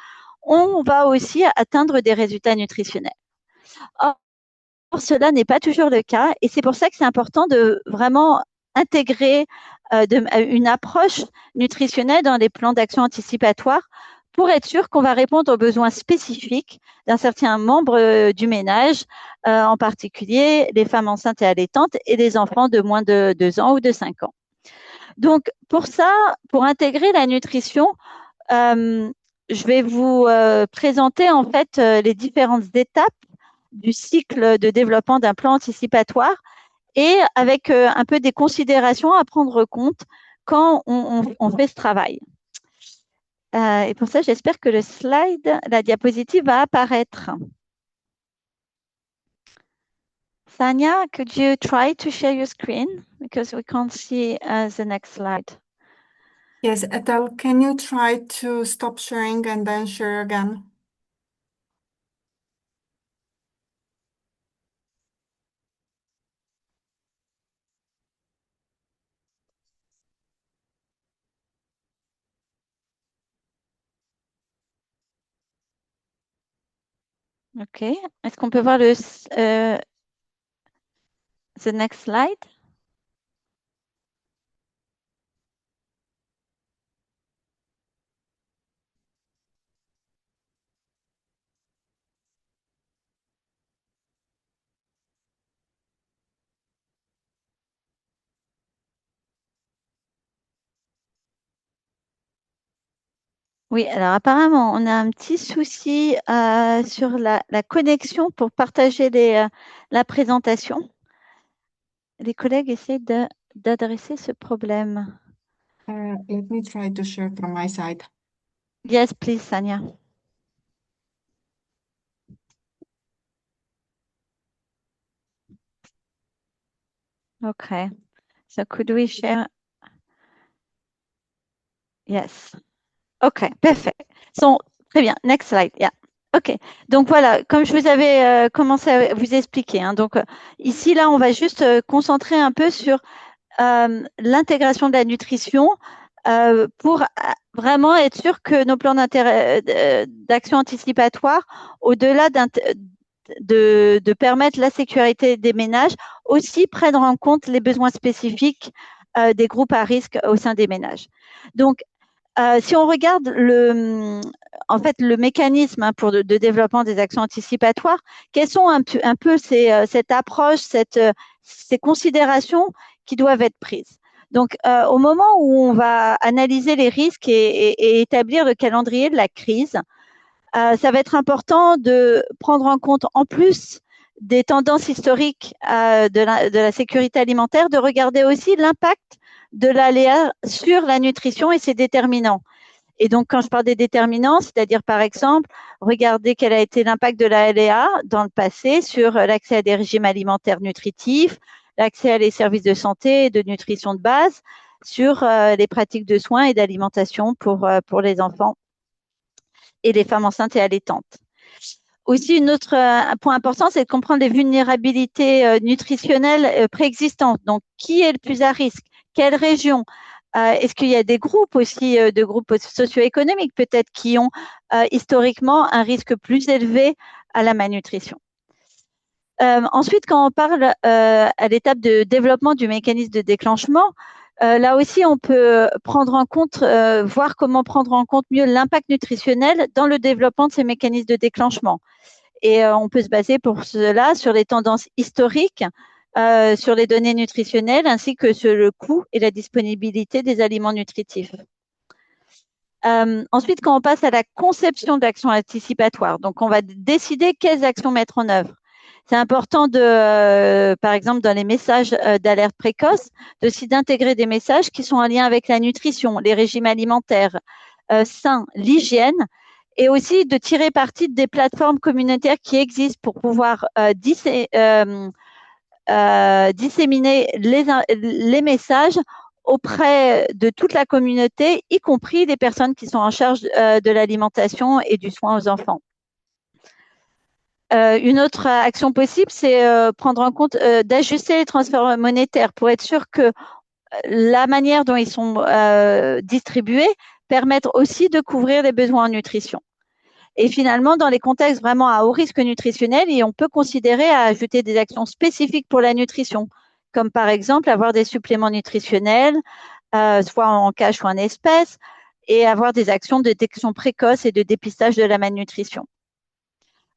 on va aussi atteindre des résultats nutritionnels. Or, cela n'est pas toujours le cas et c'est pour ça que c'est important de vraiment intégrer une approche nutritionnelle dans les plans d'action anticipatoire pour être sûr qu'on va répondre aux besoins spécifiques d'un certain membre du ménage, en particulier les femmes enceintes et allaitantes et les enfants de moins de 2 ans ou de 5 ans. Donc, pour ça, pour intégrer la nutrition, je vais vous présenter en fait les différentes étapes du cycle de développement d'un plan anticipatoire et avec un peu des considérations à prendre compte quand on fait ce travail. Et pour ça, j'espère que la diapositive va apparaître. Sanya, could you try to share your screen? Because we can't see the next slide. Yes, Ethel, can you try to stop sharing and then share again? OK. Est-ce qu'on peut voir the next slide? Oui, alors apparemment, on a un petit souci sur la connexion pour partager la présentation. Les collègues essaient d'adresser ce problème. Let me try to share from my side. Yes, please, Sanya. Okay. So could we share? Yes. OK, parfait. Très bien. Next slide. Yeah. OK. Donc voilà, comme je vous avais commencé à vous expliquer. Donc ici, là, on va juste concentrer un peu sur l'intégration de la nutrition pour vraiment être sûr que nos plans d'action anticipatoire, au-delà de permettre la sécurité des ménages, aussi prennent en compte les besoins spécifiques des groupes à risque au sein des ménages. Donc, si on regarde le mécanisme de développement des actions anticipatoires, quelles sont un peu cette approche, ces considérations qui doivent être prises? Donc, au moment où on va analyser les risques et établir le calendrier de la crise, ça va être important de prendre en compte, en plus des tendances historiques de la sécurité alimentaire, de regarder aussi l'impact de l'aléa sur la nutrition et ses déterminants. Et donc, quand je parle des déterminants, c'est-à-dire, par exemple, regarder quel a été l'impact de l'aléa dans le passé sur l'accès à des régimes alimentaires nutritifs, l'accès à les services de santé et de nutrition de base, sur les pratiques de soins et d'alimentation pour les enfants et les femmes enceintes et allaitantes. Aussi, un point important, c'est de comprendre les vulnérabilités nutritionnelles préexistantes. Donc, qui est le plus à risque? Quelle région? Est-ce qu'il y a des groupes aussi, de groupes socio-économiques peut-être qui ont historiquement un risque plus élevé à la malnutrition? Ensuite, quand on parle à l'étape de développement du mécanisme de déclenchement, là aussi, on peut prendre en compte, voir comment prendre en compte mieux l'impact nutritionnel dans le développement de ces mécanismes de déclenchement. Et on peut se baser pour cela sur les tendances historiques, sur les données nutritionnelles, ainsi que sur le coût et la disponibilité des aliments nutritifs. Ensuite, quand on passe à la conception d'actions anticipatoires, donc on va décider quelles actions mettre en œuvre. C'est important par exemple, dans les messages d'alerte précoce, d'intégrer des messages qui sont en lien avec la nutrition, les régimes alimentaires sains, l'hygiène, et aussi de tirer parti des plateformes communautaires qui existent pour pouvoir disséminer les messages auprès de toute la communauté, y compris les personnes qui sont en charge de l'alimentation et du soin aux enfants. Une autre action possible, c'est prendre en compte d'ajuster les transferts monétaires pour être sûr que la manière dont ils sont distribués permettent aussi de couvrir les besoins en nutrition. Et finalement, dans les contextes vraiment à haut risque nutritionnel, on peut considérer à ajouter des actions spécifiques pour la nutrition, comme par exemple avoir des suppléments nutritionnels, soit en cash ou en espèces, et avoir des actions de détection précoce et de dépistage de la malnutrition.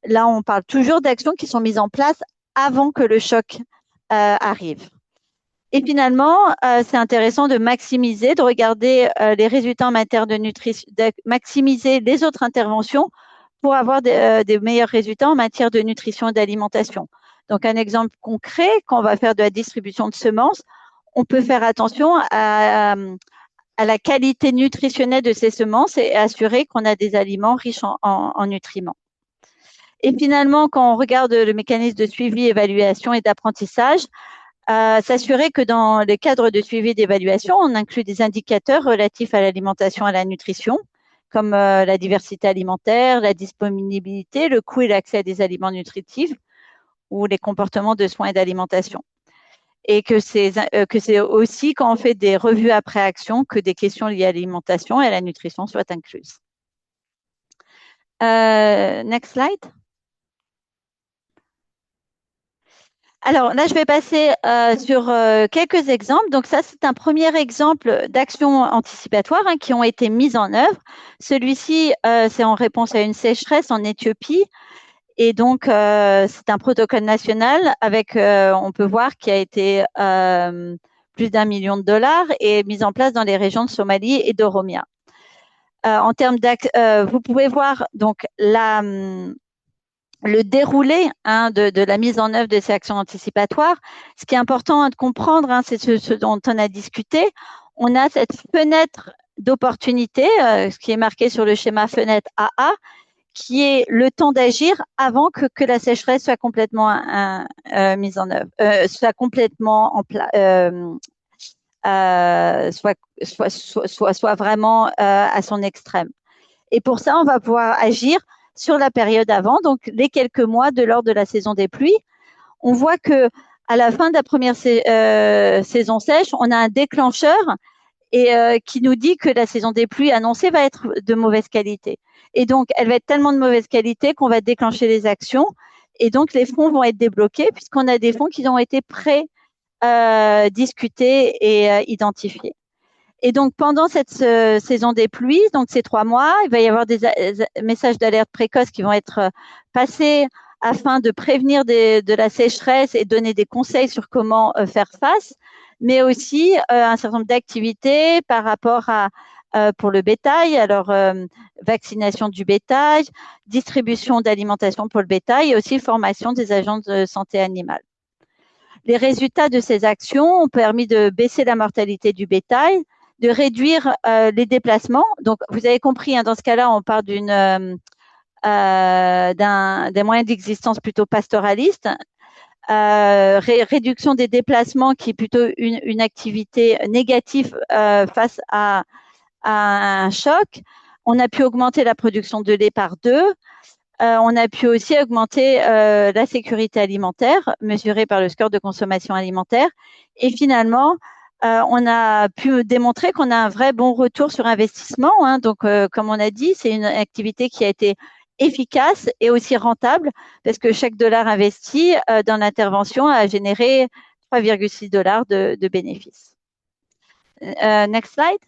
Là, on parle toujours d'actions qui sont mises en place avant que le choc arrive. Et finalement, c'est intéressant de maximiser, de regarder les résultats en matière de nutrition, de maximiser les autres interventions pour avoir des meilleurs résultats en matière de nutrition et d'alimentation. Donc, un exemple concret, quand on va faire de la distribution de semences, on peut faire attention à la qualité nutritionnelle de ces semences et assurer qu'on a des aliments riches en nutriments. Et finalement, quand on regarde le mécanisme de suivi, évaluation et d'apprentissage, s'assurer que dans le cadre de suivi d'évaluation, on inclut des indicateurs relatifs à l'alimentation et à la nutrition, comme la diversité alimentaire, la disponibilité, le coût et l'accès à des aliments nutritifs ou les comportements de soins et d'alimentation. Et que c'est aussi quand on fait des revues après action que des questions liées à l'alimentation et à la nutrition soient incluses. Next slide. Alors là, je vais passer sur quelques exemples. Donc ça, c'est un premier exemple d'actions anticipatoires qui ont été mises en œuvre. Celui-ci, c'est en réponse à une sécheresse en Éthiopie. Et donc, c'est un protocole national avec, on peut voir, qui a été plus d'1 million de dollars et mis en place dans les régions de Somalie et d'Oromia. En termes vous pouvez voir donc le déroulé de la mise en œuvre de ces actions anticipatoires. Ce qui est important de comprendre, c'est ce dont on a discuté. On a cette fenêtre d'opportunité, ce qui est marqué sur le schéma fenêtre AA, qui est le temps d'agir avant que la sécheresse soit complètement mise en œuvre, soit complètement en place, soit vraiment à son extrême. Et pour ça, on va pouvoir agir sur la période avant, donc les quelques mois de l'ordre de la saison des pluies. On voit que à la fin de la première saison sèche, on a un déclencheur qui nous dit que la saison des pluies annoncée va être de mauvaise qualité. Et donc, elle va être tellement de mauvaise qualité qu'on va déclencher les actions. Et donc, les fonds vont être débloqués puisqu'on a des fonds qui ont été discutés et identifiés. Et donc, pendant cette saison des pluies, donc ces 3 mois, il va y avoir des messages d'alerte précoce qui vont être passés afin de prévenir de la sécheresse et donner des conseils sur comment faire face, mais aussi un certain nombre d'activités par rapport à pour le bétail, alors vaccination du bétail, distribution d'alimentation pour le bétail et aussi formation des agents de santé animale. Les résultats de ces actions ont permis de baisser la mortalité du bétail, de réduire les déplacements. Donc, vous avez compris, dans ce cas-là, on parle d'un moyen d'existence plutôt pastoraliste. Réduction des déplacements qui est plutôt une activité négative face à un choc. On a pu augmenter la production de lait par 2. On a pu aussi augmenter la sécurité alimentaire mesurée par le score de consommation alimentaire. Et finalement, on a pu démontrer qu'on a un vrai bon retour sur investissement. Donc, comme on a dit, c'est une activité qui a été efficace et aussi rentable parce que chaque dollar investi dans l'intervention a généré 3,6 dollars de bénéfices. Next slide.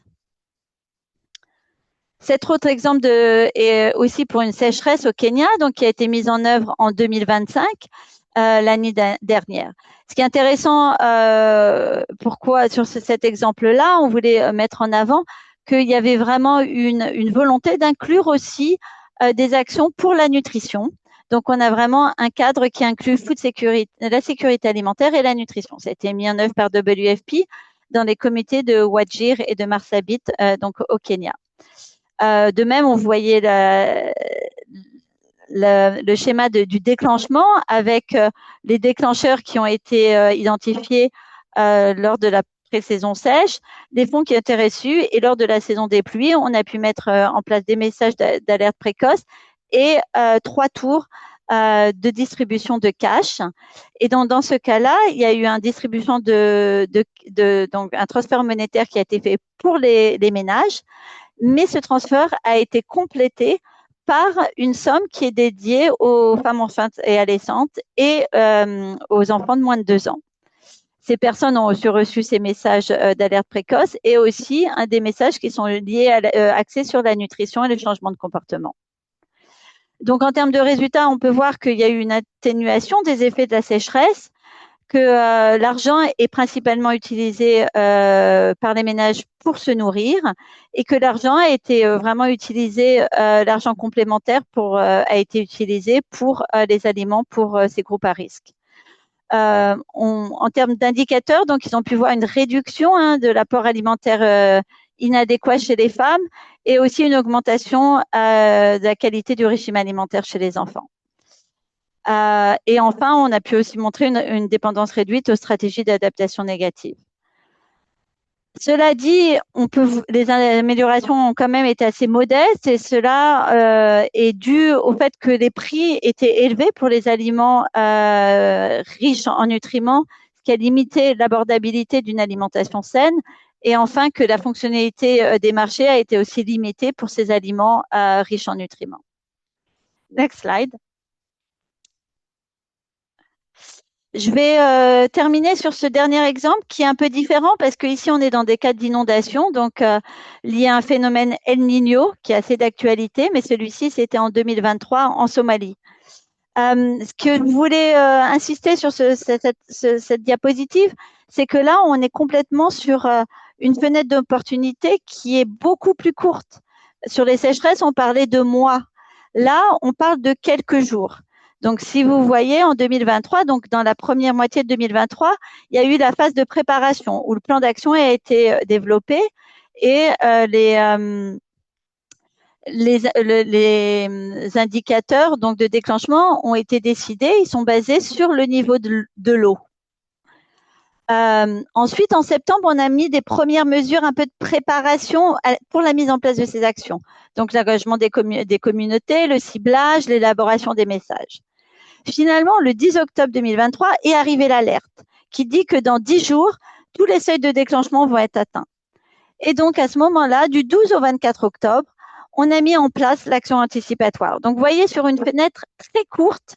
Cet autre exemple est aussi pour une sécheresse au Kenya, donc qui a été mise en œuvre en 2025, l'année dernière. Ce qui est intéressant, pourquoi sur cet exemple-là, on voulait mettre en avant qu'il y avait vraiment une volonté d'inclure aussi des actions pour la nutrition. Donc, on a vraiment un cadre qui inclut la sécurité alimentaire et la nutrition. Ça a été mis en œuvre par WFP dans les comités de Wajir et de Marsabit, donc au Kenya. De même, on voyait le schéma du déclenchement avec les déclencheurs qui ont été identifiés lors de la pré-saison sèche, les fonds qui ont été reçus, et lors de la saison des pluies, on a pu mettre en place des messages d'alerte précoce et 3 tours de distribution de cash. Et dans ce cas-là, il y a eu une distribution donc un transfert monétaire qui a été fait pour les ménages, mais ce transfert a été complété par une somme qui est dédiée aux femmes enceintes et allaitantes et aux enfants de moins de 2 ans. Ces personnes ont aussi reçu ces messages d'alerte précoce et aussi des messages qui sont liés axés sur la nutrition et le changement de comportement. Donc, en termes de résultats, on peut voir qu'il y a eu une atténuation des effets de la sécheresse, que l'argent est principalement utilisé par les ménages pour se nourrir et que l'argent a été vraiment utilisé, l'argent complémentaire a été utilisé pour les aliments pour ces groupes à risque. En termes d'indicateurs, donc ils ont pu voir une réduction de l'apport alimentaire inadéquat chez les femmes et aussi une augmentation de la qualité du régime alimentaire chez les enfants. Et enfin, on a pu aussi montrer une dépendance réduite aux stratégies d'adaptation négative. Cela dit, les améliorations ont quand même été assez modestes et cela est dû au fait que les prix étaient élevés pour les aliments riches en nutriments, ce qui a limité l'abordabilité d'une alimentation saine. Et enfin, que la fonctionnalité des marchés a été aussi limitée pour ces aliments riches en nutriments. Next slide. Je vais terminer sur ce dernier exemple qui est un peu différent parce qu'ici, on est dans des cas d'inondation, donc lié à un phénomène El Niño qui est assez d'actualité, mais celui-ci, c'était en 2023 en Somalie. Ce que je voulais insister sur cette diapositive, c'est que là, on est complètement sur une fenêtre d'opportunité qui est beaucoup plus courte. Sur les sécheresses, on parlait de mois. Là, on parle de quelques jours. Donc, si vous voyez, en 2023, donc dans la première moitié de 2023, il y a eu la phase de préparation où le plan d'action a été développé et les indicateurs donc de déclenchement ont été décidés. Ils sont basés sur le niveau de l'eau. Ensuite, en septembre, on a mis des premières mesures un peu de préparation pour la mise en place de ces actions. Donc, l'engagement des communautés, le ciblage, l'élaboration des messages. Finalement, le 10 octobre 2023 est arrivée l'alerte qui dit que dans 10 jours, tous les seuils de déclenchement vont être atteints. Et donc, à ce moment-là, du 12 au 24 octobre, on a mis en place l'action anticipatoire. Donc, vous voyez, sur une fenêtre très courte,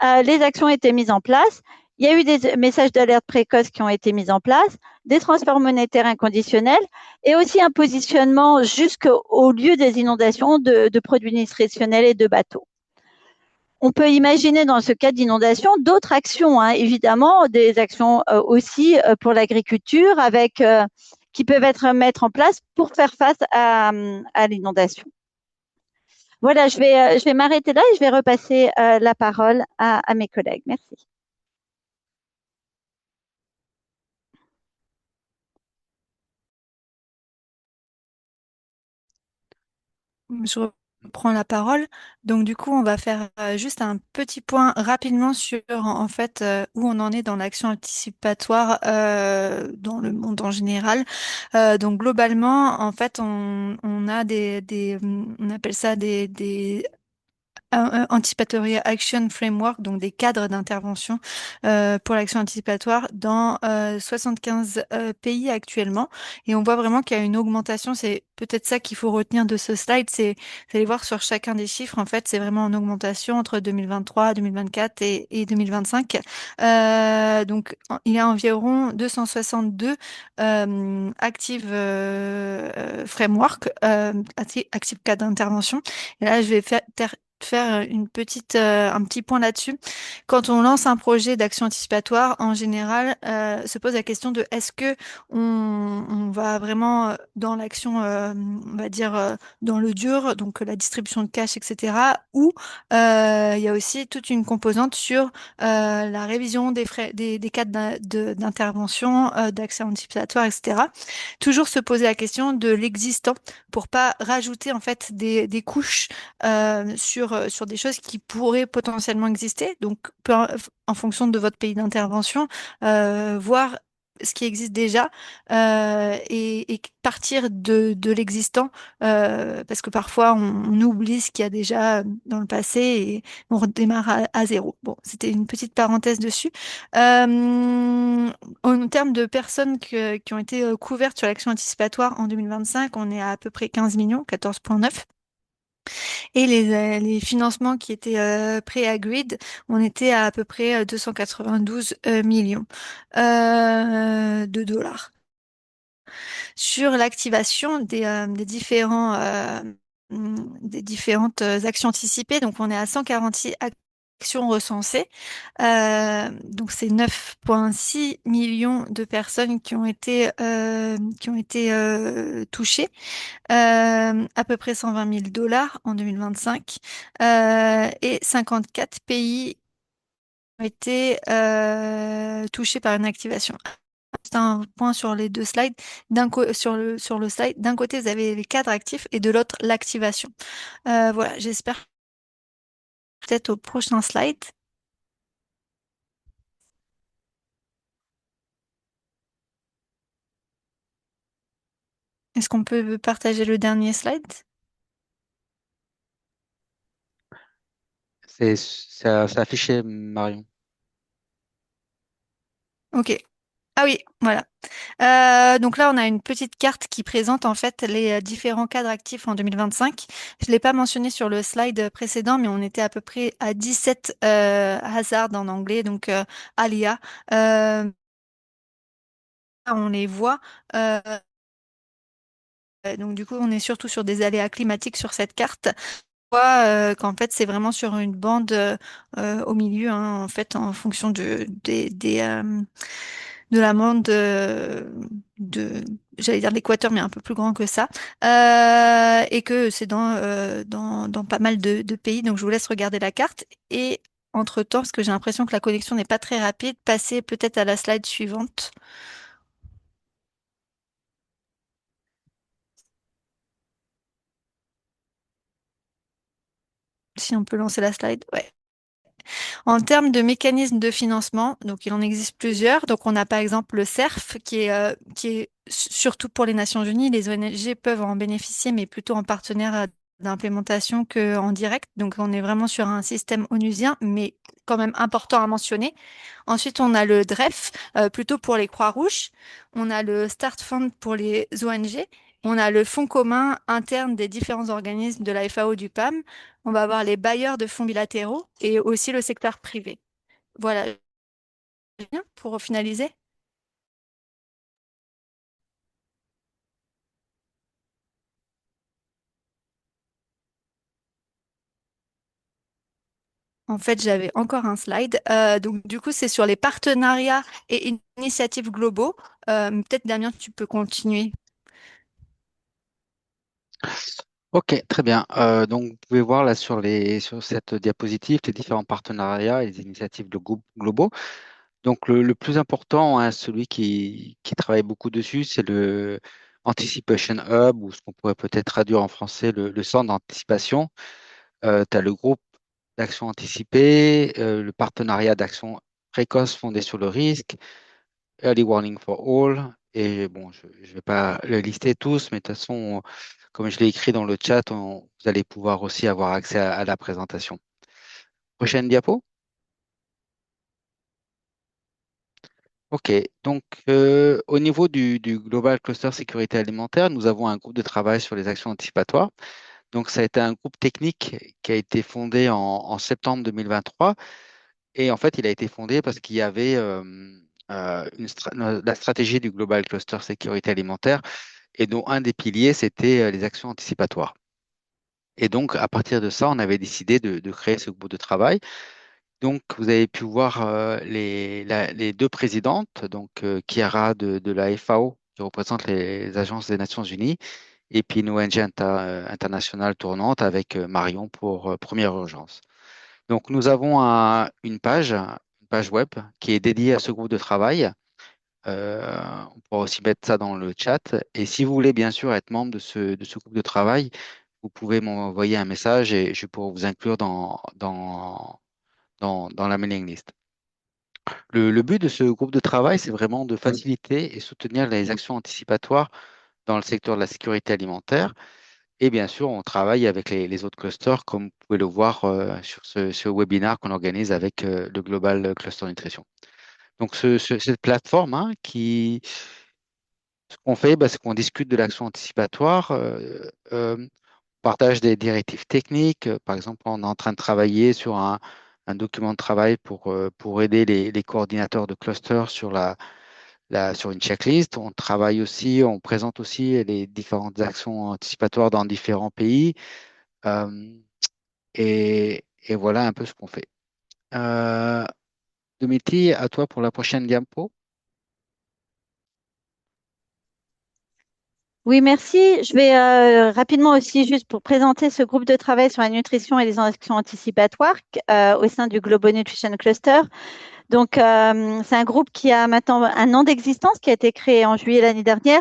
les actions étaient mises en place. Il y a eu des messages d'alerte précoce qui ont été mis en place, des transferts monétaires inconditionnels et aussi un positionnement jusqu'au lieu des inondations de produits nutritionnels et de bateaux. On peut imaginer dans ce cas d'inondation d'autres actions, évidemment, des actions aussi pour l'agriculture qui peuvent être mises en place pour faire face à l'inondation. Voilà, je vais m'arrêter là et je vais repasser la parole à mes collègues. Merci. Je reprends la parole. Donc du coup, on va faire juste un petit point rapidement sur en fait où on en est dans l'action anticipatoire dans le monde en général. Donc globalement, en fait, on a on appelle ça des Anticipatory Action Framework, donc des cadres d'intervention pour l'action anticipatoire dans 75 pays actuellement. Et on voit vraiment qu'il y a une augmentation. C'est peut-être ça qu'il faut retenir de ce slide. Vous allez voir sur chacun des chiffres, en fait, c'est vraiment en augmentation entre 2023, 2024 et 2025. Donc, il y a environ 262 active framework, active cadre d'intervention. Et là, je vais faire un petit point là-dessus. Quand on lance un projet d'action anticipatoire, en général, se pose la question de est-ce que on va vraiment dans l'action, on va dire dans le dur, donc la distribution de cash, etc. Ou il y a aussi toute une composante sur la révision des frais, des cas d'intervention, d'action anticipatoire, etc. Toujours se poser la question de l'existant pour pas rajouter en fait des couches sur des choses qui pourraient potentiellement exister. Donc, en fonction de votre pays d'intervention, voir ce qui existe déjà et partir de l'existant parce que parfois on oublie ce qu'il y a déjà dans le passé et on redémarre à zéro. Bon, c'était une petite parenthèse dessus. En termes de personnes qui ont été couvertes sur l'action anticipatoire en 2025, on est à peu près 15 millions, 14,9. Et les financements qui étaient pré-agreed, on était à peu près 292 millions de dollars. Sur l'activation des des différentes actions anticipées, donc on est à 146 actions recensées. Donc c'est 9,6 millions de personnes qui ont été touchées à peu près 120 000 dollars en 2025 et 54 pays ont été touchés par une activation. C'est un point sur les deux slides. Sur le slide, d'un côté, vous avez les cadres actifs et de l'autre, l'activation. Voilà, j'espère peut-être au prochain slide. Est-ce qu'on peut partager le dernier slide? C'est affiché, Marion. Ok. Ah oui, voilà. Donc là, on a une petite carte qui présente en fait les différents cadres actifs en 2025. Je ne l'ai pas mentionné sur le slide précédent, mais on était à peu près à 17 hazards en anglais, donc aléas. Euh, on les voit. Euh, donc du coup, on est surtout sur des aléas climatiques sur cette carte. On voit qu'en fait, c'est vraiment sur une bande au milieu, hein, en fait, en fonction de la bande j'allais dire l'équateur, mais un peu plus grand que ça. Et que c'est dans pas mal de pays. Donc, je vous laisse regarder la carte. Et entre-temps, parce que j'ai l'impression que la connexion n'est pas très rapide, passez peut-être à la slide suivante. Si on peut lancer la slide. Ouais. En termes de mécanismes de financement, donc il en existe plusieurs. Donc on a par exemple le CERF qui est surtout pour les Nations Unies. Les ONG peuvent en bénéficier, mais plutôt en partenaire d'implémentation qu'en direct. Donc on est vraiment sur un système onusien, mais quand même important à mentionner. Ensuite, on a le DREF, plutôt pour les Croix-Rouges. On a le Start Fund pour les ONG. On a le fonds commun interne des différents organismes de la FAO, du PAM. On va avoir les bailleurs de fonds bilatéraux et aussi le secteur privé. Voilà, bien pour finaliser. En fait, j'avais encore un slide. Donc, du coup, c'est sur les partenariats et initiatives globaux. Peut-être, Damien, tu peux continuer. Ok, très bien. Donc, vous pouvez voir là sur cette diapositive les différents partenariats et les initiatives globaux. Donc, le plus important, hein, celui qui travaille beaucoup dessus, c'est le Anticipation Hub, ou ce qu'on pourrait peut-être traduire en français, le centre d'anticipation. Tu as le groupe d'action anticipée, le partenariat d'action précoce fondé sur le risque, Early Warning for All. Et bon, je ne vais pas le lister tous, mais de toute façon, comme je l'ai écrit dans le chat, vous allez pouvoir aussi avoir accès à la présentation. Prochaine diapo. OK. Donc, au niveau du Global Cluster Sécurité Alimentaire, nous avons un groupe de travail sur les actions anticipatoires. Donc, ça a été un groupe technique qui a été fondé en septembre 2023. Et en fait, il a été fondé parce qu'il y avait la stratégie du Global Cluster Sécurité Alimentaire et dont un des piliers, c'était les actions anticipatoires. Et donc, à partir de ça, on avait décidé de créer ce groupe de travail. Donc, vous avez pu voir les deux présidentes, donc Chiara de la FAO, qui représente les agences des Nations Unies, et puis une ONG internationale tournante avec Marion pour Première Urgence. Donc, nous avons une page web qui est dédiée à ce groupe de travail. On pourra aussi mettre ça dans le chat. Et si vous voulez, bien sûr, être membre de ce groupe de travail, vous pouvez m'envoyer un message et je pourrai vous inclure dans la mailing list. Le but de ce groupe de travail, c'est vraiment de faciliter et soutenir les actions anticipatoires dans le secteur de la sécurité alimentaire. Et bien sûr, on travaille avec les autres clusters, comme vous pouvez le voir sur ce webinaire qu'on organise avec le Global Cluster Nutrition. Donc, cette plateforme, hein, ce qu'on fait, bah, c'est qu'on discute de l'action anticipatoire, partage des directives techniques. Par exemple, on est en train de travailler sur un document de travail pour aider les coordinateurs de clusters sur une checklist. On travaille aussi, on présente aussi les différentes actions anticipatoires dans différents pays. Euh, et voilà un peu ce qu'on fait. Euh, Domiti, à toi pour la prochaine diapo. Oui, merci. Je vais rapidement aussi, juste pour présenter ce groupe de travail sur la nutrition et les actions anticipatoires au sein du Global Nutrition Cluster. Donc, c'est un groupe qui a maintenant un an d'existence, qui a été créé en juillet l'année dernière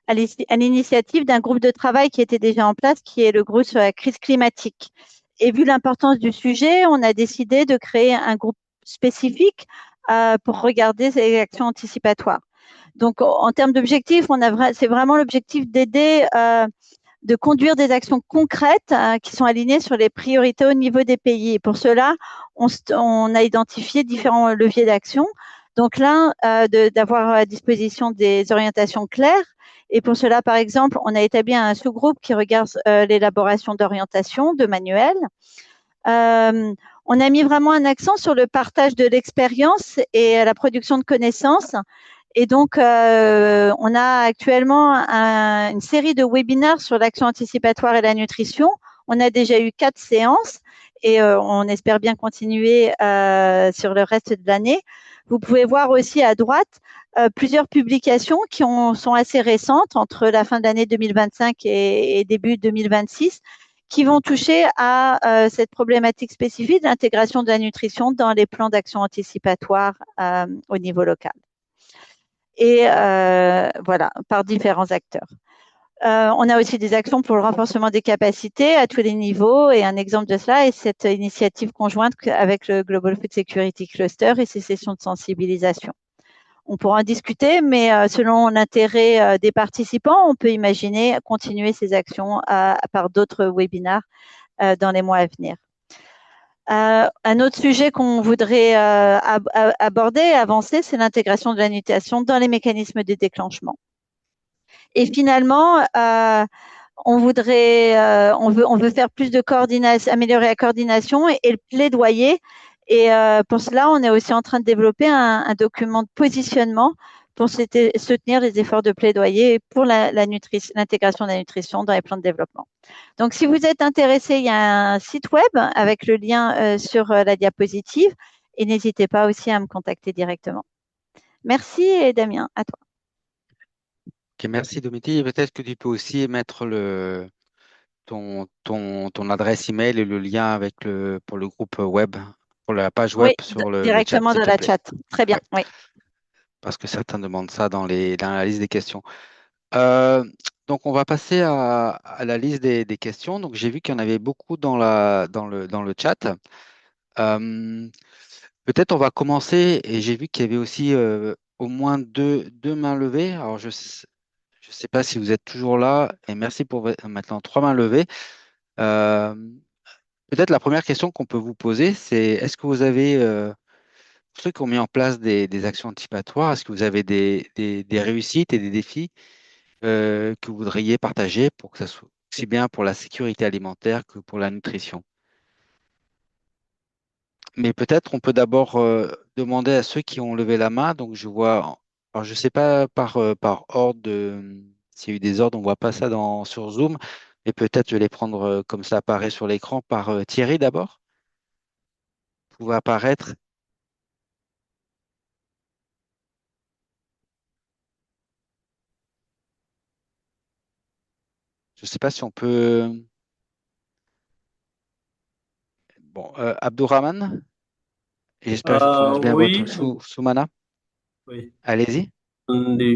à l'initiative d'un groupe de travail qui était déjà en place, qui est le groupe sur la crise climatique. Et vu l'importance du sujet, on a décidé de créer un groupe spécifique pour regarder ces actions anticipatoires. Donc, en termes d'objectifs, c'est vraiment l'objectif d'aider, de conduire des actions concrètes qui sont alignées sur les priorités au niveau des pays. Et pour cela, on a identifié différents leviers d'action. Donc, l'un, d'avoir à disposition des orientations claires. Et pour cela, par exemple, on a établi un sous-groupe qui regarde l'élaboration d'orientation, de manuels. On a mis vraiment un accent sur le partage de l'expérience et la production de connaissances. Et donc, on a actuellement une série de webinaires sur l'action anticipatoire et la nutrition. On a déjà eu 4 séances et on espère bien continuer sur le reste de l'année. Vous pouvez voir aussi à droite plusieurs publications sont assez récentes, entre la fin de l'année 2025 et début 2026, qui vont toucher à cette problématique spécifique de l'intégration de la nutrition dans les plans d'action anticipatoire au niveau local. Et voilà, par différents acteurs. On a aussi des actions pour le renforcement des capacités à tous les niveaux, et un exemple de cela est cette initiative conjointe avec le Global Food Security Cluster et ses sessions de sensibilisation. On pourra en discuter, mais selon l'intérêt des participants, on peut imaginer continuer ces actions par d'autres webinaires dans les mois à venir. Un autre sujet qu'on voudrait aborder, avancer, c'est l'intégration de la nutrition dans les mécanismes de déclenchement. Et finalement, on veut faire plus de coordination, améliorer la coordination et le plaidoyer. Et pour cela, on est aussi en train de développer un document de positionnement pour soutenir les efforts de plaidoyer pour l'intégration de la nutrition dans les plans de développement. Donc, si vous êtes intéressé, il y a un site web avec le lien sur la diapositive, et n'hésitez pas aussi à me contacter directement. Merci, et Damien, à toi. Ok, merci Domiti. Peut-être que tu peux aussi mettre ton adresse email et le lien pour le groupe web, pour la page web Oui, sur le chat, directement s'il dans te la plaît. chat. Très bien, Ouais, oui. parce que certains demandent ça dans la liste des questions. Euh, donc, on va passer à la liste des questions. Donc, j'ai vu qu'il y en avait beaucoup dans le chat. Euh, Peut-être on va commencer, et j'ai vu qu'il y avait aussi au moins deux mains levées. Alors, je ne sais pas si vous êtes toujours là, et merci pour maintenant 3 mains levées. Euh, Peut-être la première question qu'on peut vous poser, c'est est-ce que vous avez, pour ceux qui ont mis en place des actions anticipatoires, est-ce que vous avez des réussites et des défis que vous voudriez partager pour que ça soit aussi bien pour la sécurité alimentaire que pour la nutrition? Mais peut-être on peut d'abord demander à ceux qui ont levé la main. Donc je vois, alors je ne sais pas par ordre, s'il y a eu des ordres, on ne voit pas ça sur Zoom. Et peut-être je vais les prendre comme ça apparaît sur l'écran par Thierry d'abord. Vous pouvez apparaître. Je ne sais pas si on peut. Bon, Abdourahman, j'espère que je prononce bien votre Oui, Soumana. oui. Allez-y. Attendez,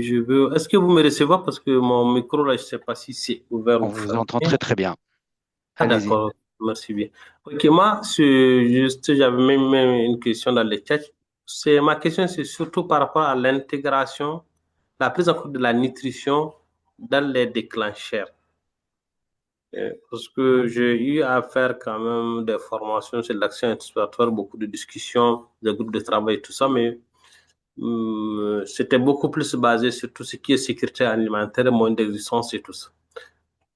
Est-ce que vous me recevez parce que mon micro là, je ne sais pas si c'est ouvert On ou vous fermé. entend très très bien. Ah Allez-y. d'accord, merci bien. Ok, moi, j'avais même une question dans le chat. Ma question, c'est surtout par rapport à l'intégration, la prise en compte de la nutrition dans les déclencheurs. Parce que j'ai eu à faire quand même des formations sur l'action anticipatoire, beaucoup de discussions, des groupes de travail et tout ça, mais c'était beaucoup plus basé sur tout ce qui est sécurité alimentaire, moyens d'existence et tout ça.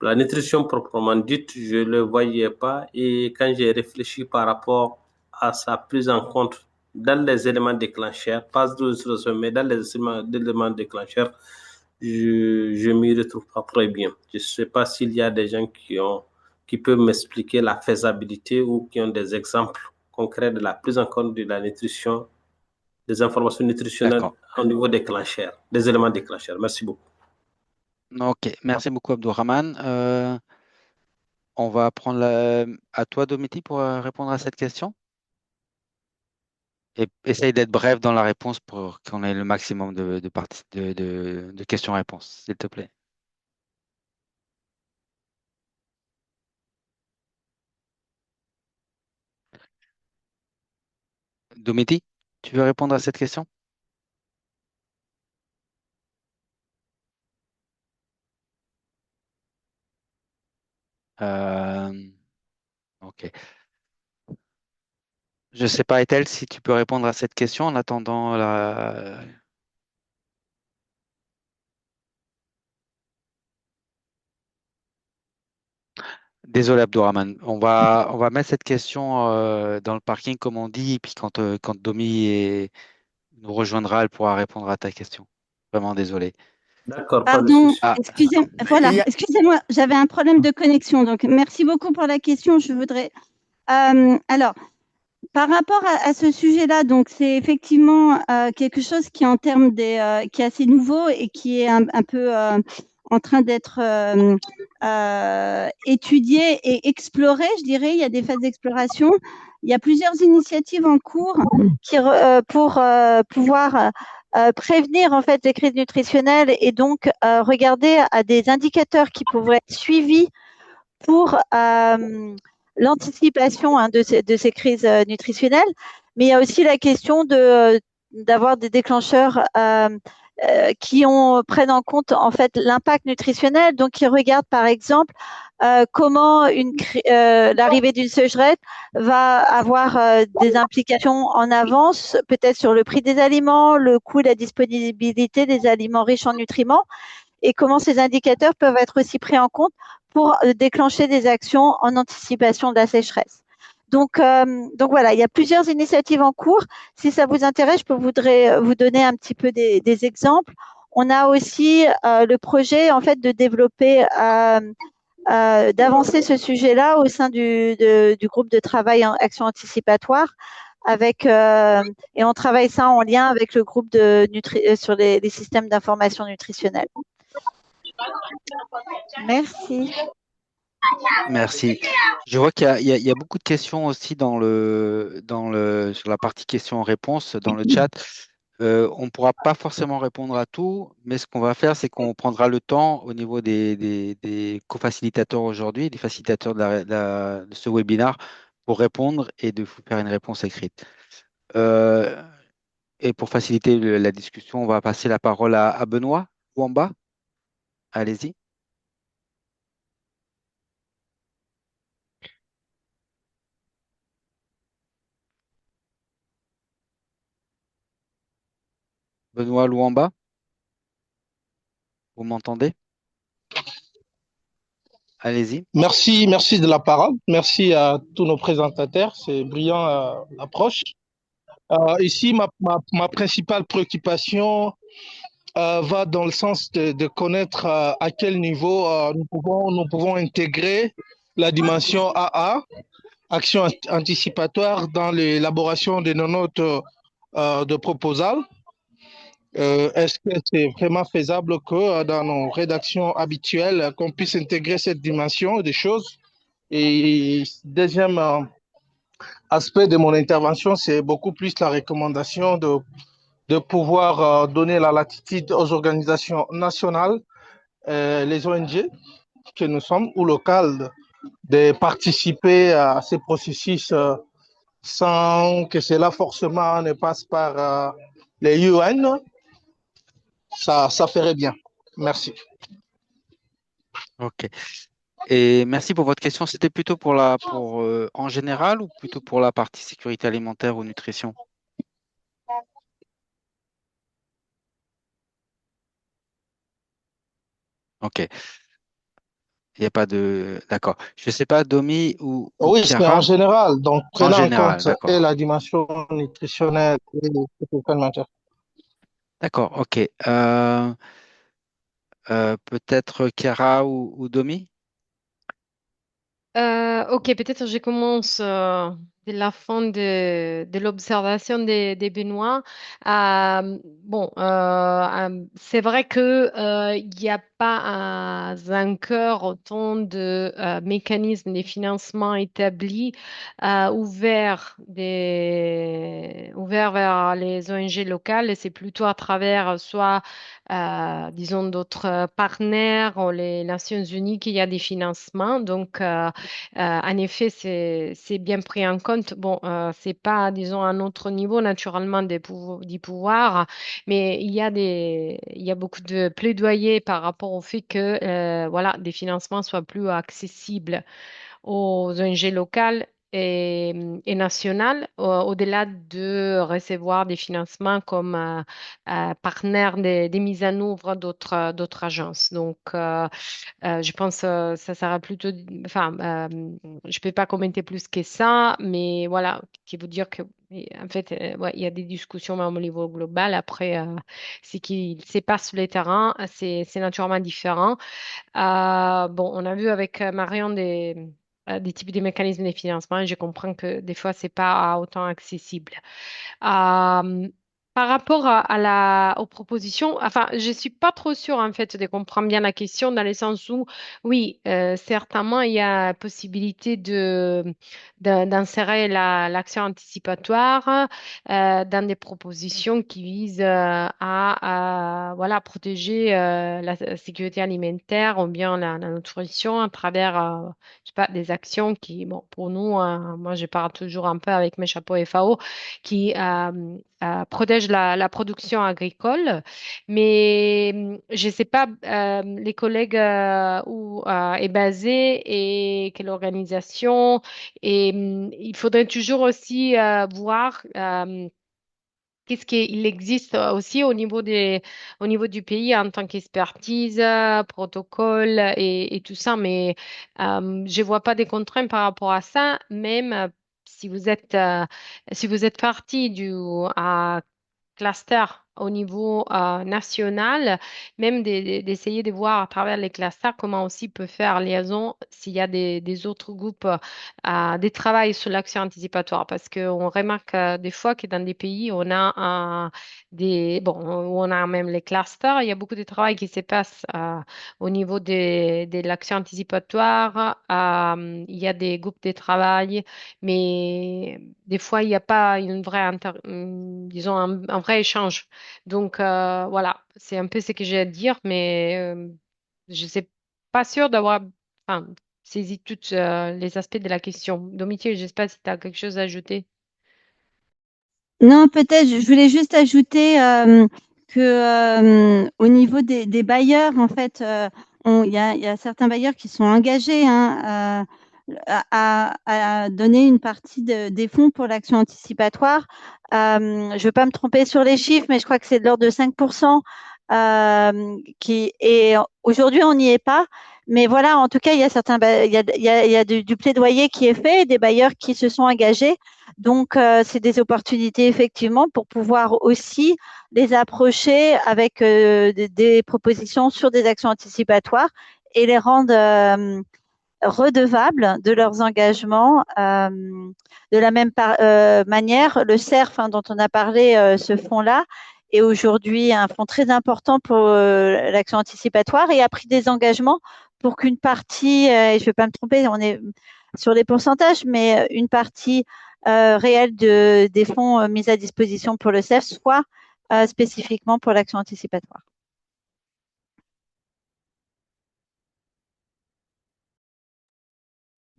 La nutrition proprement dite, je ne le voyais pas et quand j'ai réfléchi par rapport à sa prise en compte dans les éléments déclencheurs, pas d'autres, mais dans les éléments déclencheurs, je ne m'y retrouve pas très bien. Je ne sais pas s'il y a des gens qui peuvent m'expliquer la faisabilité ou qui ont des exemples concrets de la prise en compte de la nutrition, des informations nutritionnelles D'accord. au niveau déclencheur, des éléments déclencheurs. Merci beaucoup. Ok, merci beaucoup Abdourahman. On va prendre à toi, Domiti, pour répondre à cette question. Et essaye d'être bref dans la réponse pour qu'on ait le maximum de questions-réponses, s'il te plaît. Domiti, tu veux répondre à cette question? Euh, ok. Je ne sais pas, Ethel, si tu peux répondre à cette question en attendant la. Désolé, Abdourahman. On va mettre cette question dans le parking, comme on dit, et puis quand Domi nous rejoindra, elle pourra répondre à ta question. Vraiment désolé. D'accord, pas de Pardon, souci. Ah, voilà, Il y a- excusez-moi, j'avais un problème de connexion. Donc, merci beaucoup pour la question. Je voudrais. Alors, par rapport à ce sujet-là, donc c'est effectivement quelque chose qui, en termes qui est assez nouveau et qui est un peu en train d'être étudié et exploré, je dirais. Il y a des phases d'exploration. Il y a plusieurs initiatives en cours pour pouvoir prévenir en fait les crises nutritionnelles et donc regarder à des indicateurs qui pourraient être suivis pour l'anticipation de ces crises nutritionnelles. Mais il y a aussi la question d'avoir des déclencheurs qui prennent en compte en fait l'impact nutritionnel. Donc, qui regardent par exemple comment l'arrivée d'une sécheresse va avoir des implications en avance, peut-être sur le prix des aliments, le coût et la disponibilité des aliments riches en nutriments, et comment ces indicateurs peuvent être aussi pris en compte pour déclencher des actions en anticipation de la sécheresse. Donc voilà, il y a plusieurs initiatives en cours. Si ça vous intéresse, je voudrais vous donner un petit peu des exemples. On a aussi le projet en fait de développer, d'avancer ce sujet-là au sein du groupe de travail en action anticipatoire. Et on travaille ça en lien avec le groupe sur les systèmes d'information nutritionnelle. Merci. merci. Je vois qu'il y a beaucoup de questions aussi sur la partie questions-réponses dans le chat. On ne pourra pas forcément répondre à tout, mais ce qu'on va faire, c'est qu'on prendra le temps au niveau des co-facilitateurs aujourd'hui, des facilitateurs de ce webinaire, pour répondre et de vous faire une réponse écrite. Et pour faciliter la discussion, on va passer la parole à Benoît Wamba. Allez-y. Benoît Louamba, vous m'entendez? Allez-y. Merci de la parole. Merci à tous nos présentateurs. C'est brillant l'approche. Ici, ma principale préoccupation va dans le sens de connaître à quel niveau nous pouvons intégrer la dimension AA, action anticipatoire, dans l'élaboration de nos notes de proposal. Est-ce que c'est vraiment faisable que dans nos rédactions habituelles, qu'on puisse intégrer cette dimension des choses? Et deuxième aspect de mon intervention, c'est beaucoup plus la recommandation de pouvoir donner la latitude aux organisations nationales, les ONG que nous sommes, ou locales, de participer à ces processus sans que cela forcément ne passe par les UN. Ça ferait bien. Merci. Ok. Et merci pour votre question. C'était plutôt pour en général ou plutôt pour la partie sécurité alimentaire ou nutrition? Ok. Il n'y a pas de... D'accord. Je ne sais pas, Domi ou Oui, c'est en Chiara? général. Donc, En prenant en général, compte et d'accord. la dimension nutritionnelle et sécurité alimentaire. D'accord, ok. Peut-être Chiara ou Domi? Ok, peut-être je commence de la fin de l'observation de Benoît. Bon, c'est vrai que il n'y a pas un cœur autant de mécanismes de financement établis ouverts vers les ONG locales. Et c'est plutôt à travers soit disons d'autres partenaires ou les Nations Unies qu'il y a des financements. Donc en effet, c'est bien pris en compte. Bon, c'est pas, disons, à un autre niveau, naturellement, du pouvoir, mais il y a beaucoup de plaidoyer par rapport au fait que, voilà, des financements soient plus accessibles aux ONG locales et nationales, au-delà de recevoir des financements comme partenaires des mises en œuvre d'autres agences. Donc, je pense que ça sera plutôt, enfin, je peux pas commenter plus que ça, mais voilà, qui veut dire que, en fait, ouais, il y a des discussions même au niveau global. Après, ce qui se passe sur le terrain, c'est naturellement différent. Bon, on a vu avec Marion des types de mécanismes de financement et je comprends que des fois, c'est pas autant accessible. Euh, Par rapport aux propositions, enfin, je suis pas trop sûre en fait de comprendre bien la question dans le sens où, oui, certainement, il y a possibilité d'insérer l'action anticipatoire dans des propositions qui visent voilà, protéger la sécurité alimentaire ou bien la nutrition à travers, je sais pas, des actions qui, bon, pour nous, moi, je parle toujours un peu avec mes chapeaux FAO, qui protège la production agricole. Mais je ne sais pas les collègues où est basée et quelle organisation. Et il faudrait toujours aussi voir qu'est-ce qu'il existe aussi au niveau du pays en tant qu'expertise, protocole et tout ça. Mais je ne vois pas des contraintes par rapport à ça, même si si vous êtes parti à cluster au niveau national, même d'essayer de voir à travers les clusters comment aussi peut faire liaison s'il y a des autres groupes des travails sur l'action anticipatoire. Parce qu'on remarque des fois que dans des pays, on a bon, où on a même les clusters, il y a beaucoup de travail qui se passe au niveau de l'action anticipatoire. Il y a des groupes de travail mais des fois, il n'y a pas une vraie disons un vrai échange. Donc, voilà, c'est un peu ce que j'ai à dire, mais je ne suis pas sûre d'avoir enfin, saisi tous les aspects de la question. Domitier, je ne sais pas si tu as quelque chose à ajouter. Non, peut-être, je voulais juste ajouter que au niveau des bailleurs, en fait, il y a certains bailleurs qui sont engagés hein, à donner une partie des fonds pour l'action anticipatoire. Je ne veux pas me tromper sur les chiffres, mais je crois que c'est de l'ordre de 5%. Et aujourd'hui, on n'y est pas. Mais voilà, en tout cas, il y a il y a du plaidoyer qui est fait, des bailleurs qui se sont engagés. Donc, c'est des opportunités effectivement pour pouvoir aussi les approcher avec des propositions sur des actions anticipatoires et les rendre redevables de leurs engagements. De la même manière, le CERF, hein, dont on a parlé, ce fonds-là, est aujourd'hui un fonds très important pour l'action anticipatoire et a pris des engagements pour qu'une partie, et je ne vais pas me tromper, on est sur les pourcentages, mais une partie réelle des fonds mis à disposition pour le CERF soit spécifiquement pour l'action anticipatoire.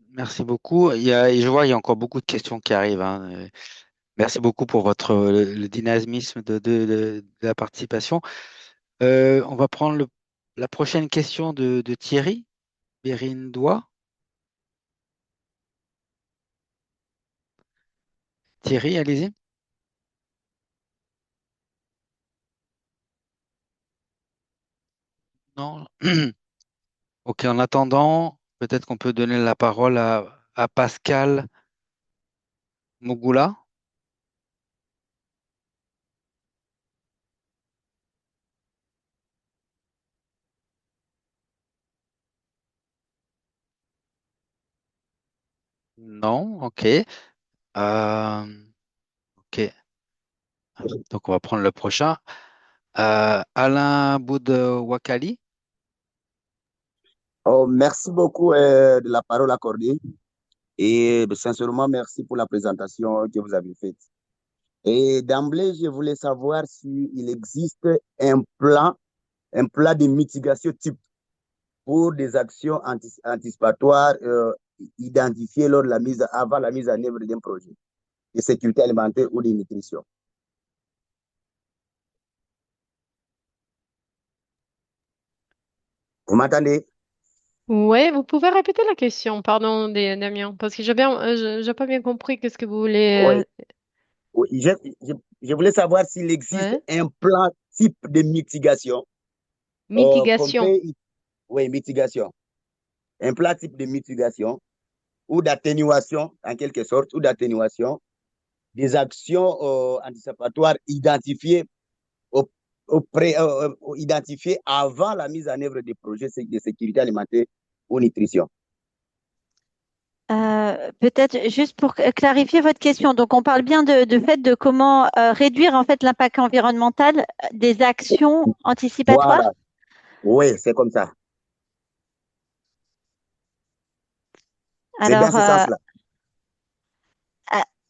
Merci beaucoup. Je vois, il y a encore beaucoup de questions qui arrivent, hein. Merci beaucoup pour le dynamisme de la participation. On va prendre la prochaine question de Thierry Bérindois. Thierry, allez-y. Non. Ok, en attendant, peut-être qu'on peut donner la parole à Pascal Mugula. Non, ok. Ok, donc on va prendre le prochain. Alain Boudouakali. Oh, merci beaucoup de la parole accordée et sincèrement merci pour la présentation que vous avez faite. Et d'emblée, je voulais savoir s'il existe un plan de mitigation type pour des actions anticipatoires identifiées avant la mise en œuvre d'un projet de sécurité alimentaire ou de nutrition. Vous m'entendez? Oui, vous pouvez répéter la question, pardon, Damien, parce que j'ai pas bien compris qu'est-ce que vous voulez. Oui. Oui, je voulais savoir s'il existe Ouais. un plan type de mitigation qu'on Mitigation. peut... Oui, mitigation. Un plan type de mitigation ou d'atténuation, en quelque sorte, ou d'atténuation des actions anticipatoires identifiées, identifiées avant la mise en œuvre des projets de sécurité alimentaire ou nutrition. Peut-être juste pour clarifier votre question. Donc, on parle bien de fait de comment réduire en fait l'impact environnemental des actions anticipatoires. Voilà. Oui, c'est comme ça. C'est dans Alors, ce sens-là.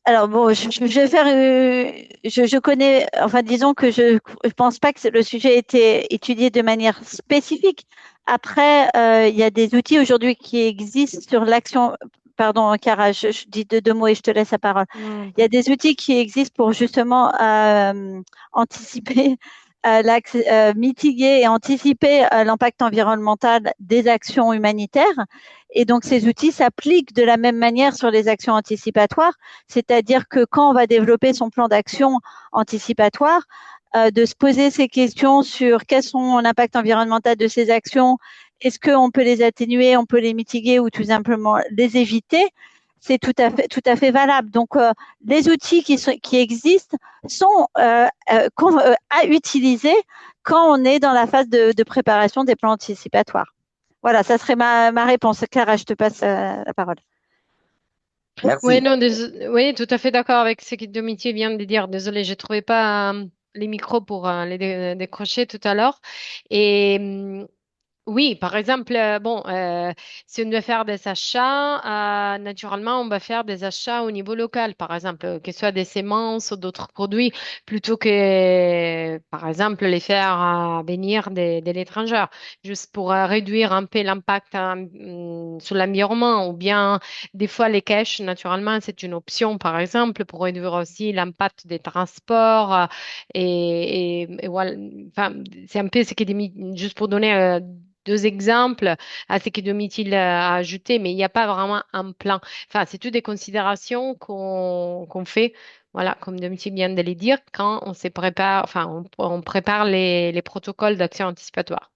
alors bon, je vais faire. Je connais. Enfin, disons que je pense pas que le sujet ait été étudié de manière spécifique. Après, il y a des outils aujourd'hui qui existent sur l'action. Pardon, Cara, je dis deux mots et je te laisse la parole. Il y a des outils qui existent pour justement anticiper, mitiguer et anticiper l'impact environnemental des actions humanitaires. Et donc, ces outils s'appliquent de la même manière sur les actions anticipatoires, c'est-à-dire que quand on va développer son plan d'action anticipatoire, de se poser ces questions sur quels sont l'impact environnemental de ces actions, est-ce qu'on peut les atténuer, on peut les mitiguer ou tout simplement les éviter, c'est tout à fait valable. Donc, les outils qui existent sont à utiliser quand on est dans la phase de préparation des plans anticipatoires. Voilà, ça serait ma réponse. Clara, je te passe la parole. Oui, Merci. non, oui, tout à fait d'accord avec ce que Domitier vient de dire. Désolée, je ne trouvais pas les micros pour les décrocher tout à l'heure. Et oui, par exemple, si on doit faire des achats, naturellement, on va faire des achats au niveau local, par exemple, que ce soit des semences ou d'autres produits, plutôt que, par exemple, les faire venir de l'étranger, juste pour réduire un peu l'impact sur l'environnement. Ou bien, des fois, les caches, naturellement, c'est une option, par exemple, pour réduire aussi l'impact des transports. Et voilà, enfin, c'est un peu ce qui est juste pour donner deux exemples à ce que Domitil a ajouté, mais il n'y a pas vraiment un plan. Enfin, c'est toutes des considérations qu'on fait, voilà, comme Domitil vient de les dire, quand on se prépare, enfin, on prépare les protocoles d'action anticipatoire.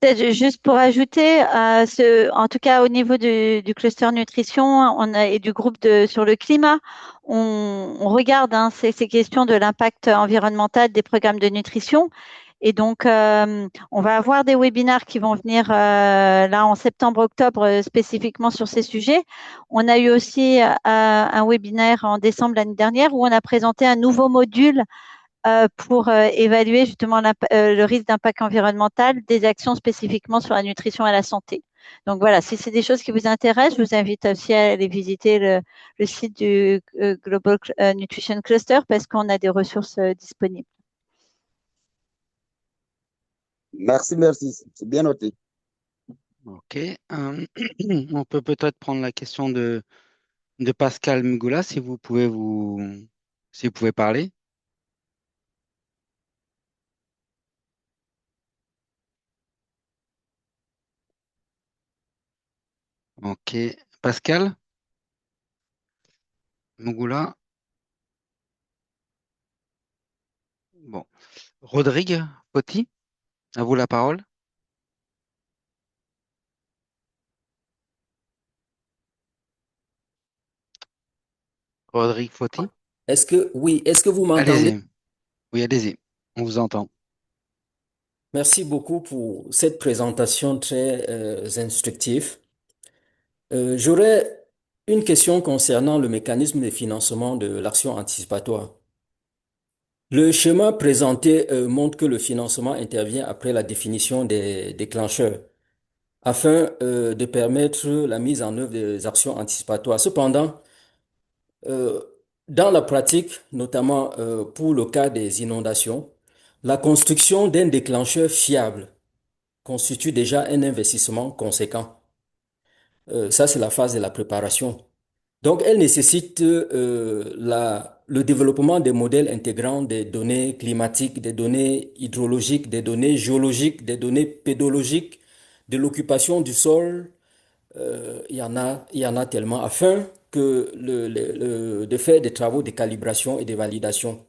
Peut-être juste pour ajouter, en tout cas au niveau du cluster nutrition et du groupe sur le climat, on regarde ces questions de l'impact environnemental des programmes de nutrition. Et donc, on va avoir des webinaires qui vont venir là en septembre-octobre spécifiquement sur ces sujets. On a eu aussi un webinaire en décembre l'année dernière où on a présenté un nouveau module pour évaluer justement le risque d'impact environnemental des actions spécifiquement sur la nutrition et la santé. Donc voilà, si c'est des choses qui vous intéressent, je vous invite aussi à aller visiter le site du Global Nutrition Cluster parce qu'on a des ressources disponibles. Merci, merci. C'est bien noté. Ok. On peut peut-être prendre la question de Pascal Mugula, si vous pouvez parler. Ok. Pascal Mugula. Bon. Rodrigue Potti, à vous la parole. Rodrigue Potti. Est-ce que vous m'entendez? Allez-y. Oui, allez-y. On vous entend. Merci beaucoup pour cette présentation très instructive. J'aurais une question concernant le mécanisme de financement de l'action anticipatoire. Le schéma présenté montre que le financement intervient après la définition des déclencheurs afin de permettre la mise en œuvre des actions anticipatoires. Cependant, euh, dans la pratique, notamment pour le cas des inondations, la construction d'un déclencheur fiable constitue déjà un investissement conséquent. Ça, c'est la phase de la préparation. Donc, elle nécessite le développement des modèles intégrant des données climatiques, des données hydrologiques, des données géologiques, des données pédologiques, de l'occupation du sol. Il y en a tellement afin de faire des travaux de calibration et de validation.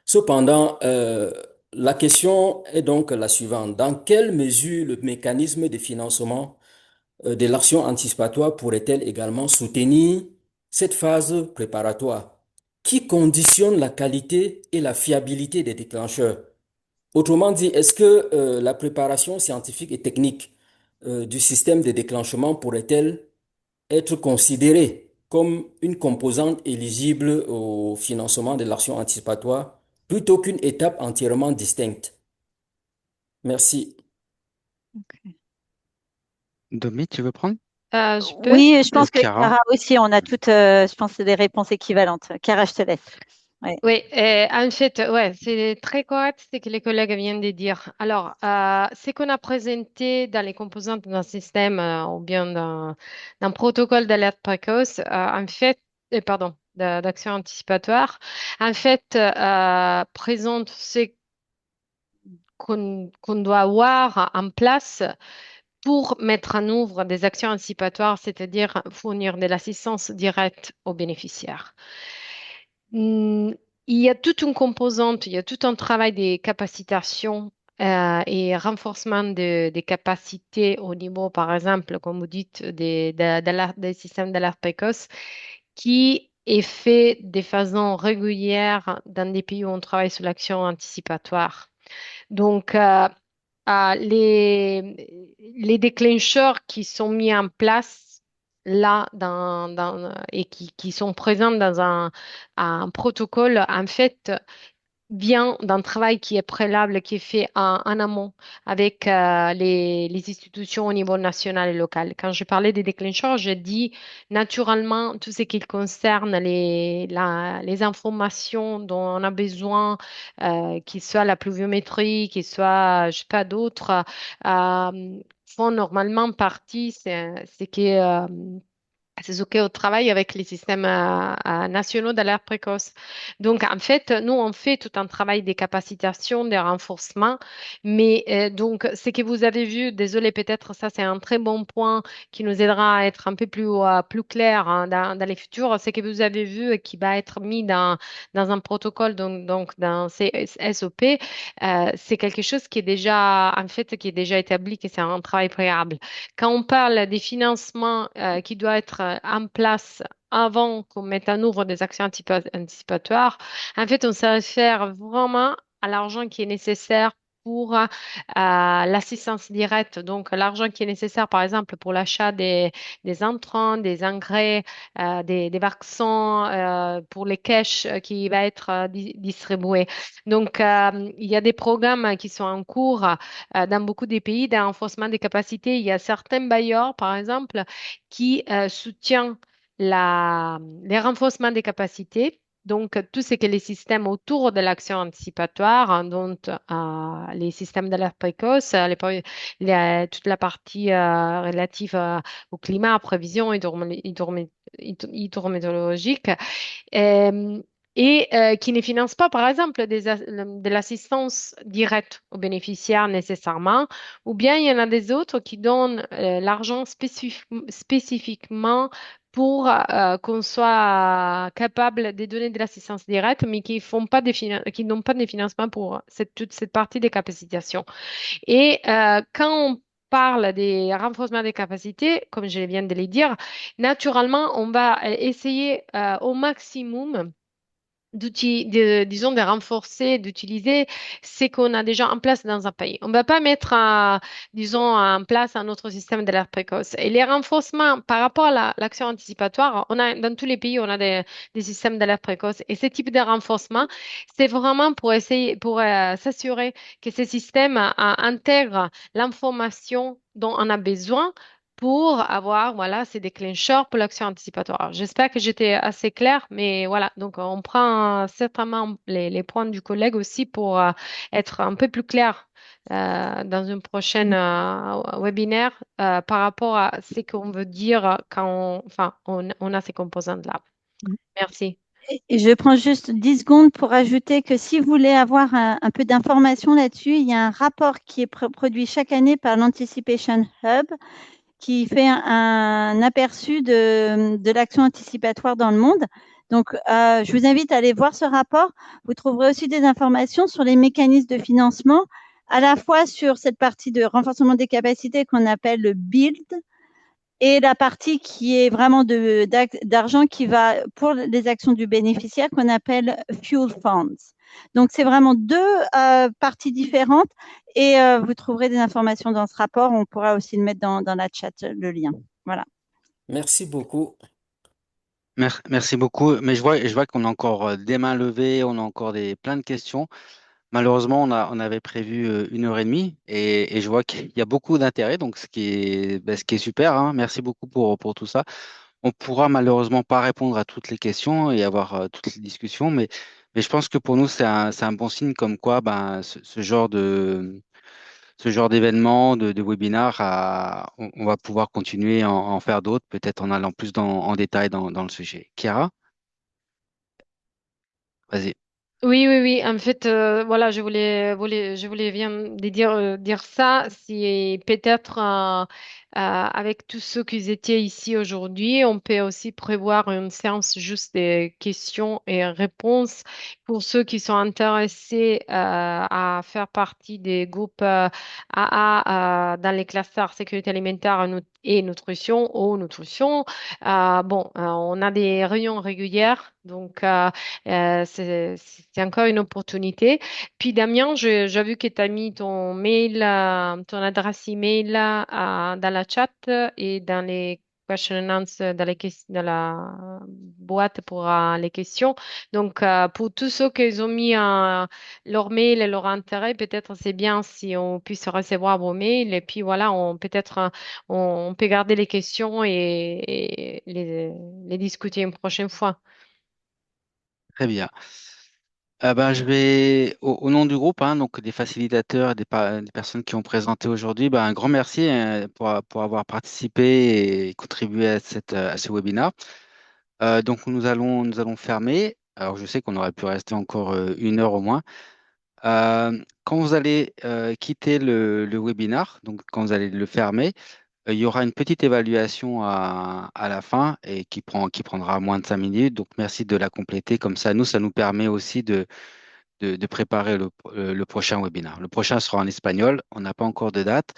Cependant, la question est donc la suivante. Dans quelle mesure le mécanisme de financement de l'action anticipatoire pourrait-elle également soutenir cette phase préparatoire qui conditionne la qualité et la fiabilité des déclencheurs? Autrement dit, est-ce que la préparation scientifique et technique du système de déclenchement pourrait-elle être considérée comme une composante éligible au financement de l'action anticipatoire plutôt qu'une étape entièrement distincte? Merci. Domi, tu veux prendre? Je peux? Oui, je pense que Chiara. Chiara aussi, on a toutes, je pense, des réponses équivalentes. Chiara, je te laisse. Ouais. Oui, en fait, ouais, c'est très correct ce que les collègues viennent de dire. Alors, ce qu'on a présenté dans les composantes d'un système ou bien d'un protocole d'alerte précoce, en fait, pardon, d'action anticipatoire, en fait, présente ce qu'on doit avoir en place pour mettre en œuvre des actions anticipatoires, c'est-à-dire fournir de l'assistance directe aux bénéficiaires. Hmm, Il y a toute une composante, il y a tout un travail de capacitation et renforcement des capacités au niveau, par exemple, comme vous dites, des systèmes d'alerte précoce qui est fait de façon régulière dans des pays où on travaille sur l'action anticipatoire. Donc, les déclencheurs qui sont mis en place là et qui sont présents dans un protocole, en fait, vient d'un travail qui est préalable, qui est fait en amont avec les institutions au niveau national et local. Quand je parlais des déclencheurs, je dis naturellement tout ce qui concerne les informations dont on a besoin, qu'il soit la pluviométrie, qu'il soit, je sais pas, d'autres, font normalement partie, c'est que au travail avec les systèmes nationaux d'alerte précoce. Donc, en fait, nous, on fait tout un travail de capacitation, de renforcement, mais donc, ce que vous avez vu, désolé, peut-être ça, c'est un très bon point qui nous aidera à être un peu plus clair hein, dans les futurs. Ce que vous avez vu et qui va être mis dans un protocole, donc dans SOP, c'est quelque chose qui est déjà, en fait, qui est déjà établi, que c'est un travail préalable. Quand on parle des financements qui doivent être en place avant qu'on mette en œuvre des actions anticipatoires, en fait, on se réfère vraiment à l'argent qui est nécessaire pour l'assistance directe. Donc, l'argent qui est nécessaire, par exemple, pour l'achat des intrants, des engrais, des vaccins, pour les caches qui va être distribués. Donc, il y a des programmes qui sont en cours dans beaucoup des pays de renforcement des capacités. Il y a certains bailleurs, par exemple, qui soutiennent les renforcements des capacités. Donc, tout ce que les systèmes autour de l'action anticipatoire, hein, dont les systèmes d'alerte précoce, toute la partie relative au climat, à prévision hydrométéorologique, euh, qui ne financent pas, par exemple, de l'assistance directe aux bénéficiaires nécessairement, ou bien il y en a des autres qui donnent l'argent spécifiquement pour qu'on soit capable de donner de l'assistance directe, mais qui n'ont pas de financement pour toute cette partie des capacitations. Et quand on parle des renforcements des capacités, comme je viens de le dire, naturellement, on va essayer au maximum disons, de renforcer, d'utiliser ce qu'on a déjà en place dans un pays. On ne va pas mettre, disons, en place un autre système d'alerte précoce. Et les renforcements par rapport à l'action anticipatoire, dans tous les pays, on a des systèmes d'alerte précoce. Et ce type de renforcement, c'est vraiment pour essayer, pour s'assurer que ces systèmes intègrent l'information dont on a besoin pour avoir, voilà, ces déclencheurs pour l'action anticipatoire. J'espère que j'étais assez claire, mais voilà, donc on prend certainement les points du collègue aussi pour être un peu plus clair dans une prochaine webinaire par rapport à ce qu'on veut dire quand on a ces composantes-là. Merci. Et je prends juste 10 secondes pour ajouter que si vous voulez avoir un peu d'informations là-dessus, il y a un rapport qui est produit chaque année par l'Anticipation Hub qui fait un aperçu de l'action anticipatoire dans le monde. Donc, je vous invite à aller voir ce rapport. Vous trouverez aussi des informations sur les mécanismes de financement, à la fois sur cette partie de renforcement des capacités qu'on appelle le build, et la partie qui est vraiment d'argent qui va pour les actions du bénéficiaire qu'on appelle fuel funds. Donc, c'est vraiment deux parties différentes et vous trouverez des informations dans ce rapport. On pourra aussi le mettre dans la chat, le lien. Voilà. Merci beaucoup. Merci beaucoup. Mais je vois qu'on a encore des mains levées, on a encore plein de questions. Malheureusement, on avait prévu 1 heure et demie et je vois qu'il y a beaucoup d'intérêt, donc ce qui est super, hein. Merci beaucoup pour tout ça. On pourra malheureusement pas répondre à toutes les questions et avoir toutes les discussions, mais je pense que pour nous, c'est un bon signe comme quoi ben, ce genre d'événement, de webinaire, on va pouvoir continuer à en faire d'autres, peut-être en allant plus en détail dans le sujet. Chiara, vas-y. Oui, oui, oui. En fait, voilà, je voulais bien dire ça. Si peut-être avec tous ceux qui étaient ici aujourd'hui, on peut aussi prévoir une séance juste des questions et réponses pour ceux qui sont intéressés à faire partie des groupes AA dans les clusters sécurité alimentaire et nutrition ou nutrition. On a des réunions régulières, donc c'est encore une opportunité. Puis Damien, j'ai vu que tu as mis ton mail, ton adresse email dans la chat et dans les question and answer, dans la boîte pour les questions. Donc, pour tous ceux qui ont mis leur mail et leur intérêt, peut-être c'est bien si on puisse recevoir vos mails. Et puis voilà, on peut garder les questions et les discuter une prochaine fois. Très bien. Je vais, au nom du groupe, hein, donc des facilitateurs, des personnes qui ont présenté aujourd'hui, un grand merci pour avoir participé et contribué à ce webinaire. Donc nous allons fermer. Alors je sais qu'on aurait pu rester encore 1 heure au moins. Quand vous allez quitter le webinaire, donc quand vous allez le fermer, il y aura une petite évaluation à la fin et qui prendra moins de 5 minutes. Donc merci de la compléter. Comme ça, ça nous permet aussi de préparer le prochain webinaire. Le prochain sera en espagnol. On n'a pas encore de date.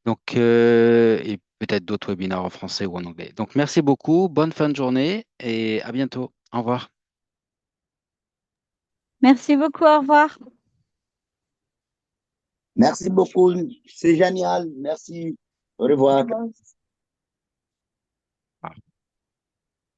Donc, et peut-être d'autres webinaires en français ou en anglais. Donc, merci beaucoup. Bonne fin de journée et à bientôt. Au revoir. Merci beaucoup, au revoir. Merci beaucoup. C'est génial. Merci. Au revoir.